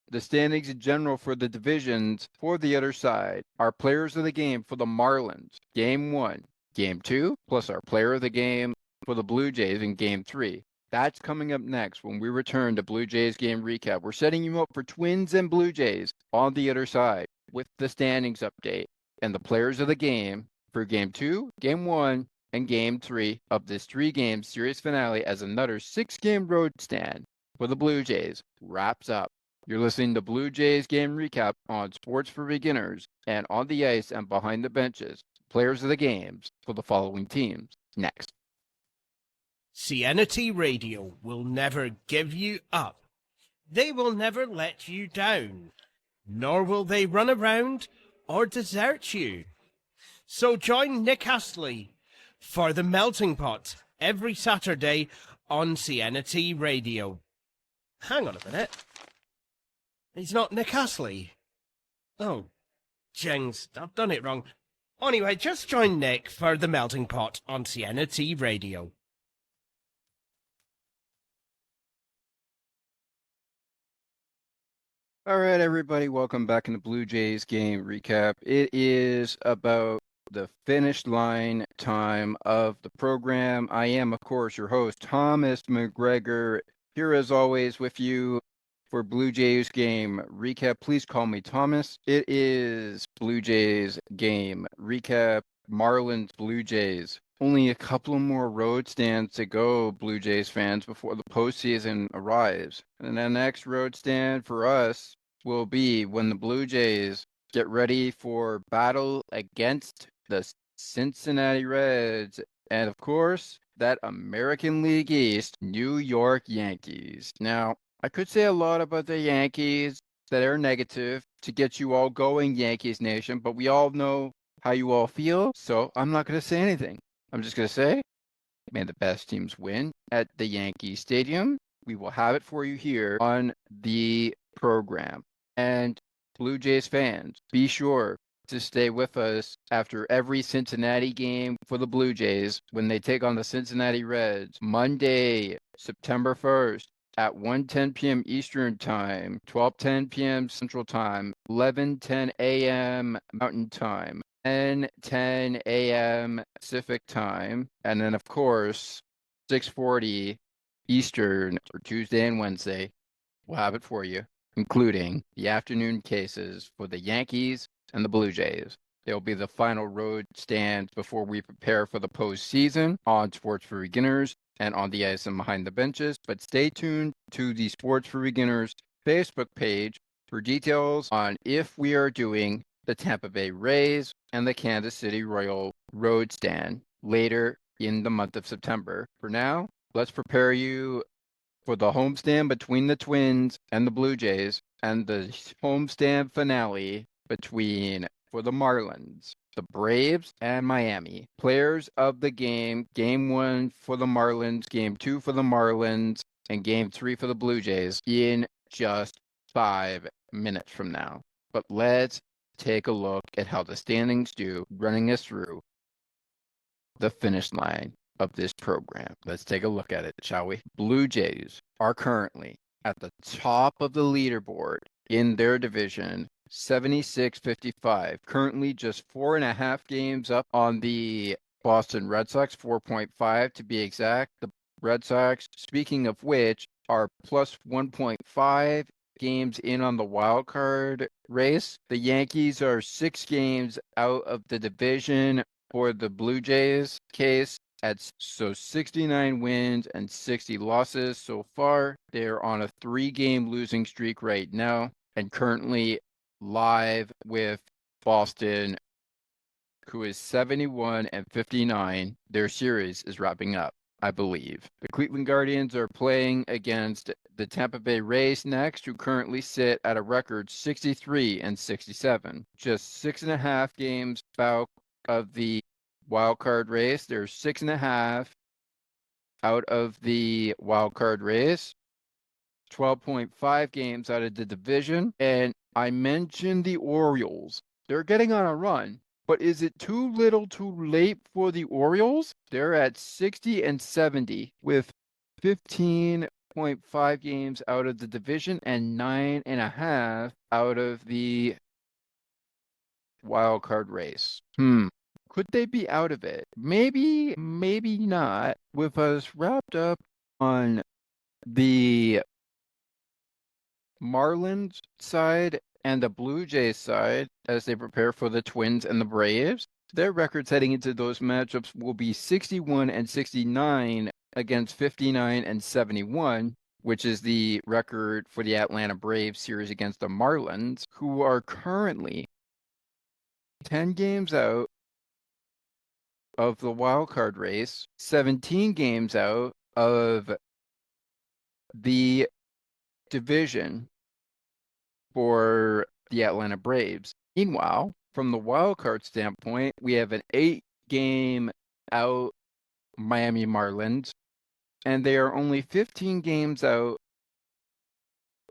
the standings in general for the divisions for the other side. Our players of the game for the Marlins, Game 1, Game 2, plus our player of the game for the Blue Jays in Game 3. That's coming up next when we return to Blue Jays game recap. We're setting you up for Twins and Blue Jays on the other side with the standings update and the players of the game for Game 2, Game 1, and Game 3 of this 3-game series finale as another 6-game road stand for the Blue Jays wraps up. You're listening to Blue Jays game recap on Sports for Beginners and on the ice and behind the benches. Players of the games for the following teams. Next. CNT Radio will never give you up. They will never let you down, nor will they run around or desert you. So join Nick Astley for the Melting Pot every Saturday on CNT Radio. Hang on a minute. He's not Nick Astley. Oh, jings, I've done it wrong. Anyway, just join Nick for the Melting Pot on CNT Radio. All right, everybody, welcome back in the Blue Jays game recap. It is about the finish line time of the program. I am, of course, your host, Thomas McGregor, here as always with you for Blue Jays game recap. Please call me Thomas. It is Blue Jays game recap, Marlins Blue Jays. Only a couple more road stands to go, Blue Jays fans, before the postseason arrives. And the next road stand for us will be when the Blue Jays get ready for battle against the Cincinnati Reds. And of course, that American League East New York Yankees. Now, I could say a lot about the Yankees that are negative to get you all going, Yankees Nation, but we all know how you all feel, so I'm not going to say anything. I'm just going to say, may the best teams win at the Yankee Stadium. We will have it for you here on the program. And Blue Jays fans, be sure to stay with us after every Cincinnati game for the Blue Jays when they take on the Cincinnati Reds Monday, September 1st at 1:10 p.m. Eastern Time, 12:10 p.m. Central Time, 11:10 a.m. Mountain Time, 10:10 a.m. Pacific Time, and then, of course, 6:40 Eastern for Tuesday and Wednesday. We'll have it for you, including the afternoon cases for the Yankees and the Blue Jays. They'll be the final road stands before we prepare for the postseason on Sports for Beginners and on the ice and behind the benches. But stay tuned to the Sports for Beginners Facebook page for details on if we are doing the Tampa Bay Rays and the Kansas City Royal road stand later in the month of September. For now, let's prepare you for the homestand between the Twins and the Blue Jays and the homestand finale between for the Marlins, the Braves, and Miami. Players of the game, Game 1 for the Marlins, Game 2 for the Marlins, and Game 3 for the Blue Jays in just 5 minutes from now. But let's take a look at how the standings do, running us through the finish line of this program. Let's take a look at it, shall we? Blue Jays are currently at the top of the leaderboard in their division, 76-55. Currently just 4.5 games up on the Boston Red Sox, 4.5 to be exact. The Red Sox, speaking of which, are plus 1.5 games in on the wild card race. The Yankees are 6 games out of the division for the Blue Jays case. So 69 wins and 60 losses so far. They're on a 3-game losing streak right now and currently live with Boston, who is 71-59. Their series is wrapping up, I believe. The Cleveland Guardians are playing against the Tampa Bay Rays next, who currently sit at a record 63-67. Just 6.5 games out of the wild card race. They're 6.5 out of the wild card race. 12.5 games out of the division. And I mentioned the Orioles. They're getting on a run. But is it too little too late for the Orioles? They're at 60-70 with 15.5 games out of the division and 9.5 out of the wild card race. Could they be out of it? Maybe, maybe not. With us wrapped up on the Marlins side and the Blue Jays side, as they prepare for the Twins and the Braves, their records heading into those matchups will be 61 and 69 against 59 and 71, which is the record for the Atlanta Braves series against the Marlins, who are currently 10 games out of the wild card race, 17 games out of the division for the Atlanta Braves. Meanwhile, from the wild card standpoint, we have an 8-game out Miami Marlins, and they are only 15 games out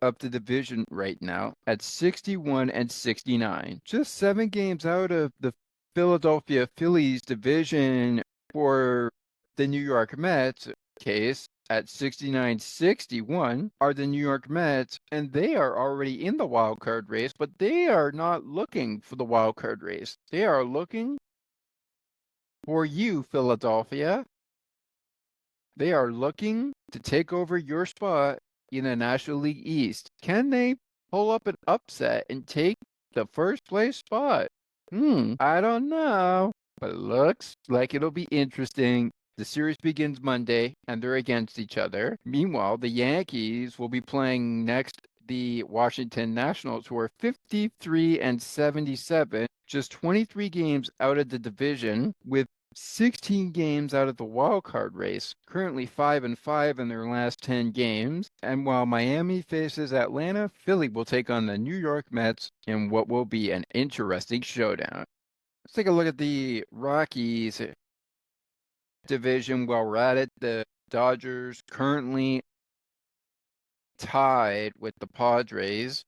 of the division right now at 61 and 69. Just 7 games out of the Philadelphia Phillies division for the New York Mets case at 69-61 are the New York Mets, and they are already in the wild card race, but they are not looking for the wild card race. They are looking for you, Philadelphia. They are looking to take over your spot in the National League East. Can they pull up an upset and take the first place spot? I don't know, but it looks like it'll be interesting. The series begins Monday, and they're against each other. Meanwhile, the Yankees will be playing next the Washington Nationals, who are 53 and 77, just 23 games out of the division, with 16 games out of the wild card race, currently 5 and 5 in their last 10 games. And while Miami faces Atlanta, Philly will take on the New York Mets in what will be an interesting showdown. Let's take a look at the Rockies division while we're at it. The Dodgers currently tied with the Padres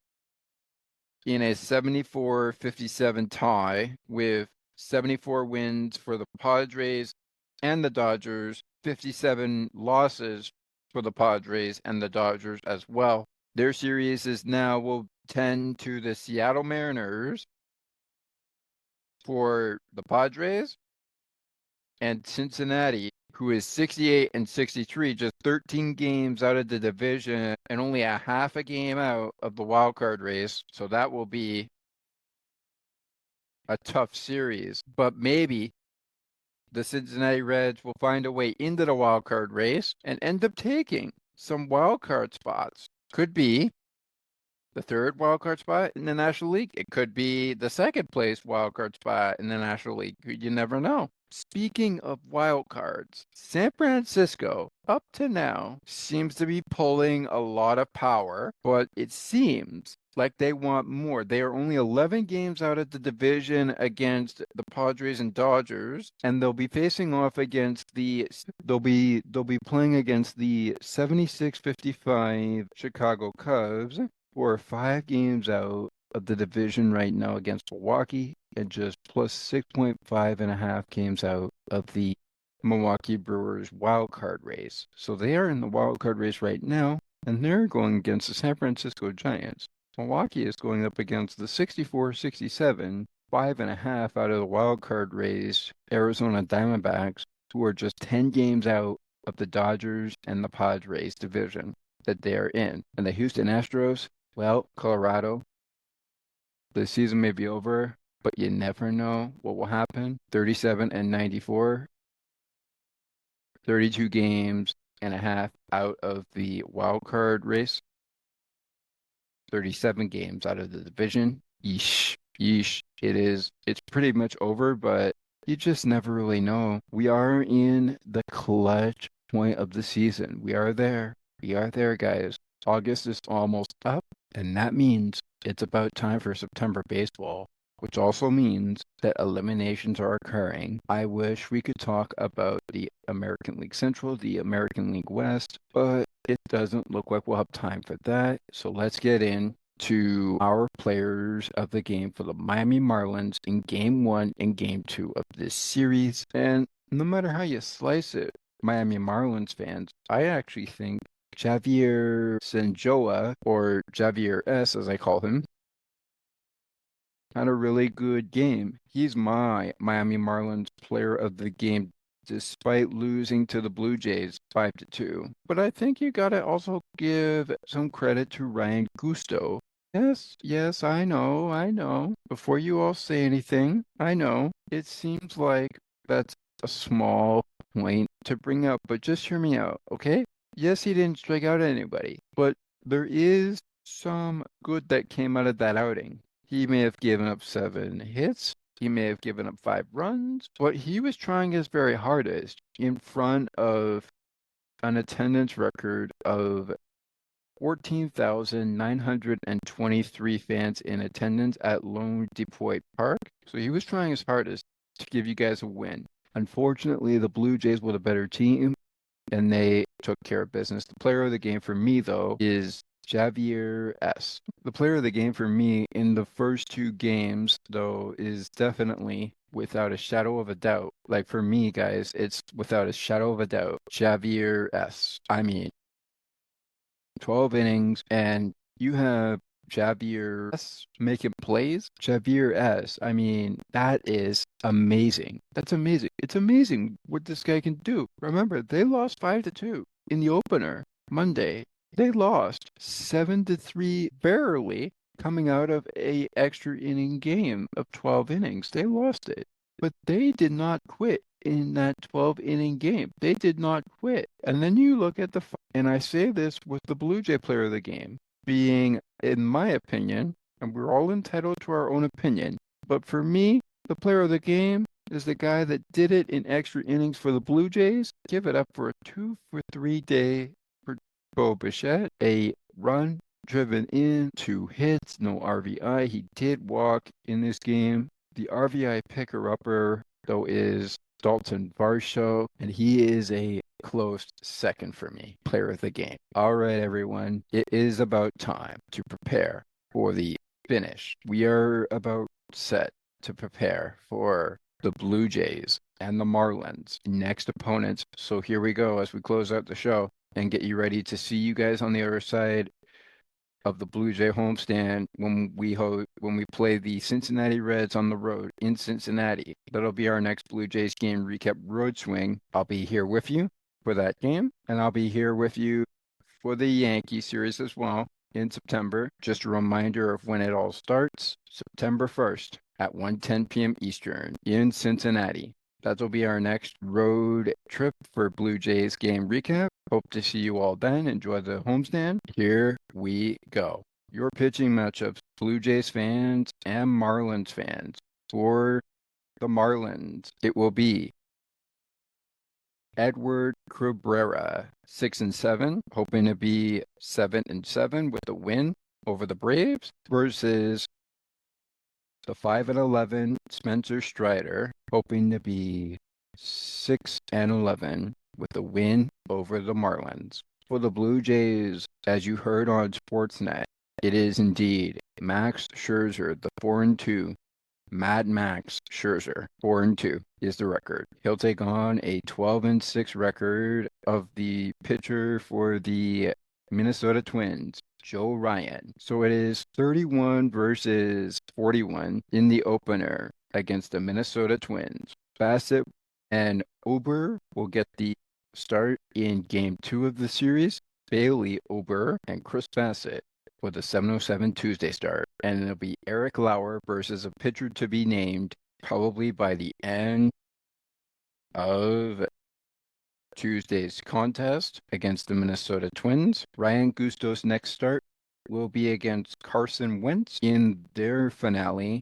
in a 74-57 tie, with 74 wins for the Padres and the Dodgers, 57 losses for the Padres and the Dodgers as well. Their series is now will tend to the Seattle Mariners for the Padres and Cincinnati, who is 68 and 63, just 13 games out of the division and only a half a game out of the wild card race. So that will be a tough series, but maybe the Cincinnati Reds will find a way into the wild card race and end up taking some wild card spots. Could be the third wild card spot in the National League. It could be the second place wild card spot in the National League. You never know. Speaking of wild cards, San Francisco, up to now, seems to be pulling a lot of power, but it seems like they want more. They are only 11 games out of the division against the Padres and Dodgers, and they'll be facing off against they'll be playing against the 76-55 Chicago Cubs, who are 5 games out of the division right now against Milwaukee, and just plus 6.5 games out of the Milwaukee Brewers wild card race. So they are in the wild card race right now, and they're going against the San Francisco Giants. Milwaukee is going up against the 64-67, 5.5 out of the wild card race Arizona Diamondbacks, who are just 10 games out of the Dodgers and the Padres division that they are in. And the Houston Astros, well, Colorado, the season may be over, but you never know what will happen. 37 and 94, 32 games and a half out of the wild card race, 37 games out of the division. Yeesh. It's pretty much over, but you just never really know. We are in the clutch point of the season. We are there, guys. August is almost up, and that means it's about time for September baseball, which also means that eliminations are occurring. I wish we could talk about the American League Central, the American League West, but it doesn't look like we'll have time for that. So let's get into our players of the game for the Miami Marlins in Game 1 and Game 2 of this series. And no matter how you slice it, Miami Marlins fans, I actually think Javier Senjoa, or Javier S, as I call him, had a really good game. He's my Miami Marlins player of the game despite losing to the Blue Jays 5-2. But I think you gotta also give some credit to Ryan Gusto. Yes, yes, I know, I know. Before you all say anything, I know. It seems like that's a small point to bring up, but just hear me out, okay? Yes, he didn't strike out anybody, but there is some good that came out of that outing. He may have given up 7 hits. He may have given up 5 runs, but he was trying his very hardest in front of an attendance record of 14,923 fans in attendance at Lone Depot Park. So he was trying his hardest to give you guys a win. Unfortunately, the Blue Jays were the better team, and they took care of business. The player of the game for me, though, is Javier S. The player of the game for me in the first 2 games, though, is definitely without a shadow of a doubt. Like for me, guys, it's without a shadow of a doubt, Javier S. I mean, 12 innings, and you have Javier S making plays. Javier S. I mean, that is amazing. That's amazing. It's amazing what this guy can do. Remember, they lost 5-2 in the opener Monday. They lost 7-3 barely coming out of a extra inning game of 12 innings. They lost it. But they did not quit in that 12-inning game. They did not quit. And then you look at and I say this with the Blue Jay player of the game being, in my opinion, and we're all entitled to our own opinion, but for me, the player of the game is the guy that did it in extra innings for the Blue Jays. Give it up for a 2-for-3 day for Bo Bichette, a run driven in, 2 hits, no RBI. He did walk in this game. The RBI picker-upper, though, is Dalton Varsho, and he is a close second for me, player of the game. All right, everyone, it is about time to prepare for the finish. We are about set to prepare for the Blue Jays and the Marlins, next opponents. So here we go as we close out the show and get you ready to see you guys on the other side of the Blue Jay homestand when we play the Cincinnati Reds on the road in Cincinnati. That'll be our next Blue Jays game recap road swing. I'll be here with you for that game, and I'll be here with you for the Yankee series as well in September. Just a reminder of when it all starts, September 1st at 1:10 p.m. Eastern in Cincinnati. That'll be our next road trip for Blue Jays game recap. Hope to see you all then. Enjoy the homestand. Here we go. Your pitching matchups, Blue Jays fans and Marlins fans. For the Marlins, it will be Edward Cabrera, 6-7, hoping to be 7-7 with a win over the Braves, versus the 5-11 Spencer Strider, hoping to be 6-11 with a win over the Marlins. For the Blue Jays, as you heard on Sportsnet, it is indeed Max Scherzer, the 4-2. Mad Max Scherzer, 4-2 is the record. He'll take on a 12-6 record of the pitcher for the Minnesota Twins, Joe Ryan. So it is 31 versus 41 in the opener against the Minnesota Twins. Bassett and Ober will get the start in Game 2 of the series. Bailey, Ober, and Chris Bassett for the 7:07 Tuesday start. And it'll be Eric Lauer versus a pitcher to be named probably by the end of Tuesday's contest against the Minnesota Twins. Ryan Gusto's next start will be against Carson Wentz in their finale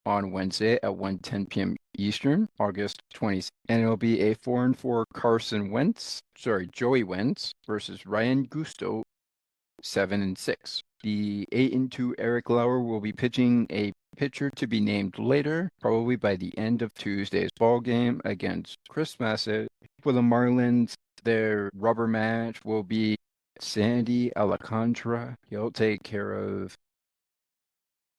on Wednesday at 1:10 p.m. Eastern, August 20th. And it'll be a 4-4 Joey Wentz versus Ryan Gusto, 7-6. The 8-2 Eric Lauer will be pitching a pitcher to be named later, probably by the end of Tuesday's ball game against Chris Bassett. For the Marlins, their rubber match will be Sandy Alcantara. He'll take care of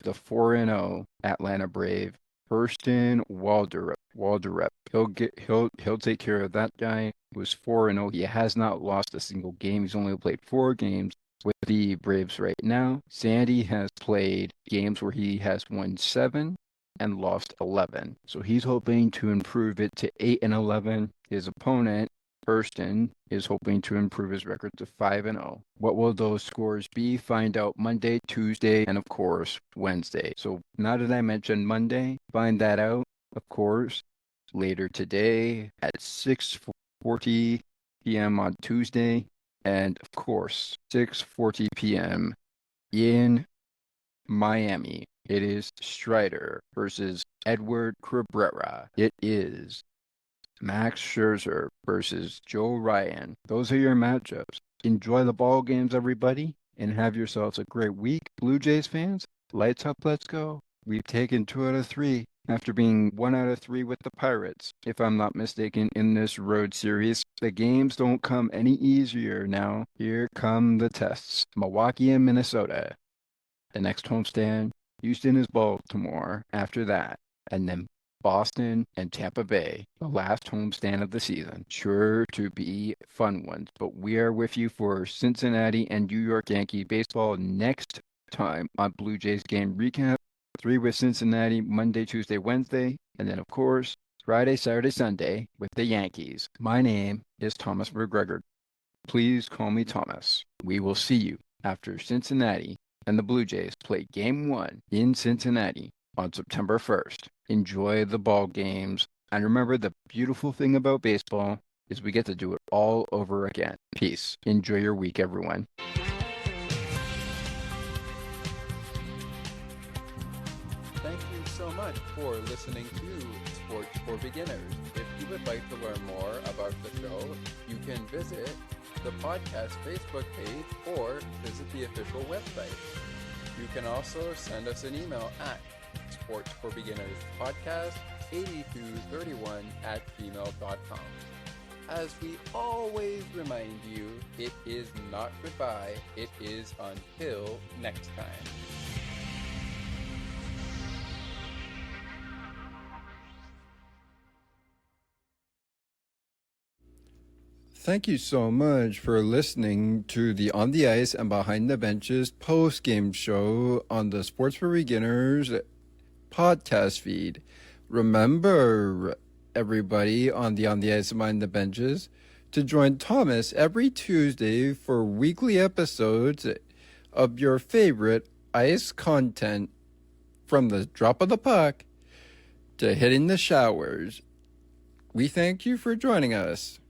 the 4-0 Atlanta Brave, Hurston Walderup. He'll take care of that guy who's 4-0. He has not lost a single game. He's only played 4 games with the Braves right now. Sandy has played games where he has won 7 and lost 11. So he's hoping to improve it to 8-11 His opponent, Hurston, is hoping to improve his record to 5-0. What will those scores be? Find out Monday, Tuesday, and of course, Wednesday. So now that I mentioned Monday, find that out, of course, later today at 6:40 p.m. on Tuesday, and of course, 6:40 p.m. in Miami. It is Strider versus Edward Cabrera. It is Max Scherzer versus Joe Ryan. Those are your matchups. Enjoy the ball games, everybody, and have yourselves a great week. Blue Jays fans, lights up, let's go. We've taken 2 out of 3 after being 1 out of 3 with the Pirates, if I'm not mistaken, in this road series. The games don't come any easier now. Here come the tests. Milwaukee and Minnesota. The next homestand, Houston is Baltimore after that, and then Boston and Tampa Bay, the last homestand of the season. Sure to be fun ones, but we are with you for Cincinnati and New York Yankee baseball next time on Blue Jays Game Recap. 3 with Cincinnati, Monday, Tuesday, Wednesday, and then, of course, Friday, Saturday, Sunday with the Yankees. My name is Thomas McGregor. Please call me Thomas. We will see you after Cincinnati and the Blue Jays play Game 1 in Cincinnati on September 1st. Enjoy the ball games. And remember, the beautiful thing about baseball is we get to do it all over again. Peace. Enjoy your week, everyone. Thank you so much for listening to Sports for Beginners. If you would like to learn more about the show, you can visit the podcast Facebook page or visit the official website. You can also send us an email at sportsforbeginnerspodcast8231@gmail.com. As we always remind you, it is not goodbye, it is until next time. Thank you so much for listening to the On the Ice and Behind the Benches post-game show on the Sports for Beginners podcast feed. Remember, everybody on the Ice and Behind the Benches, to join Thomas every Tuesday for weekly episodes of your favorite ice content, from the drop of the puck to hitting the showers. We thank you for joining us.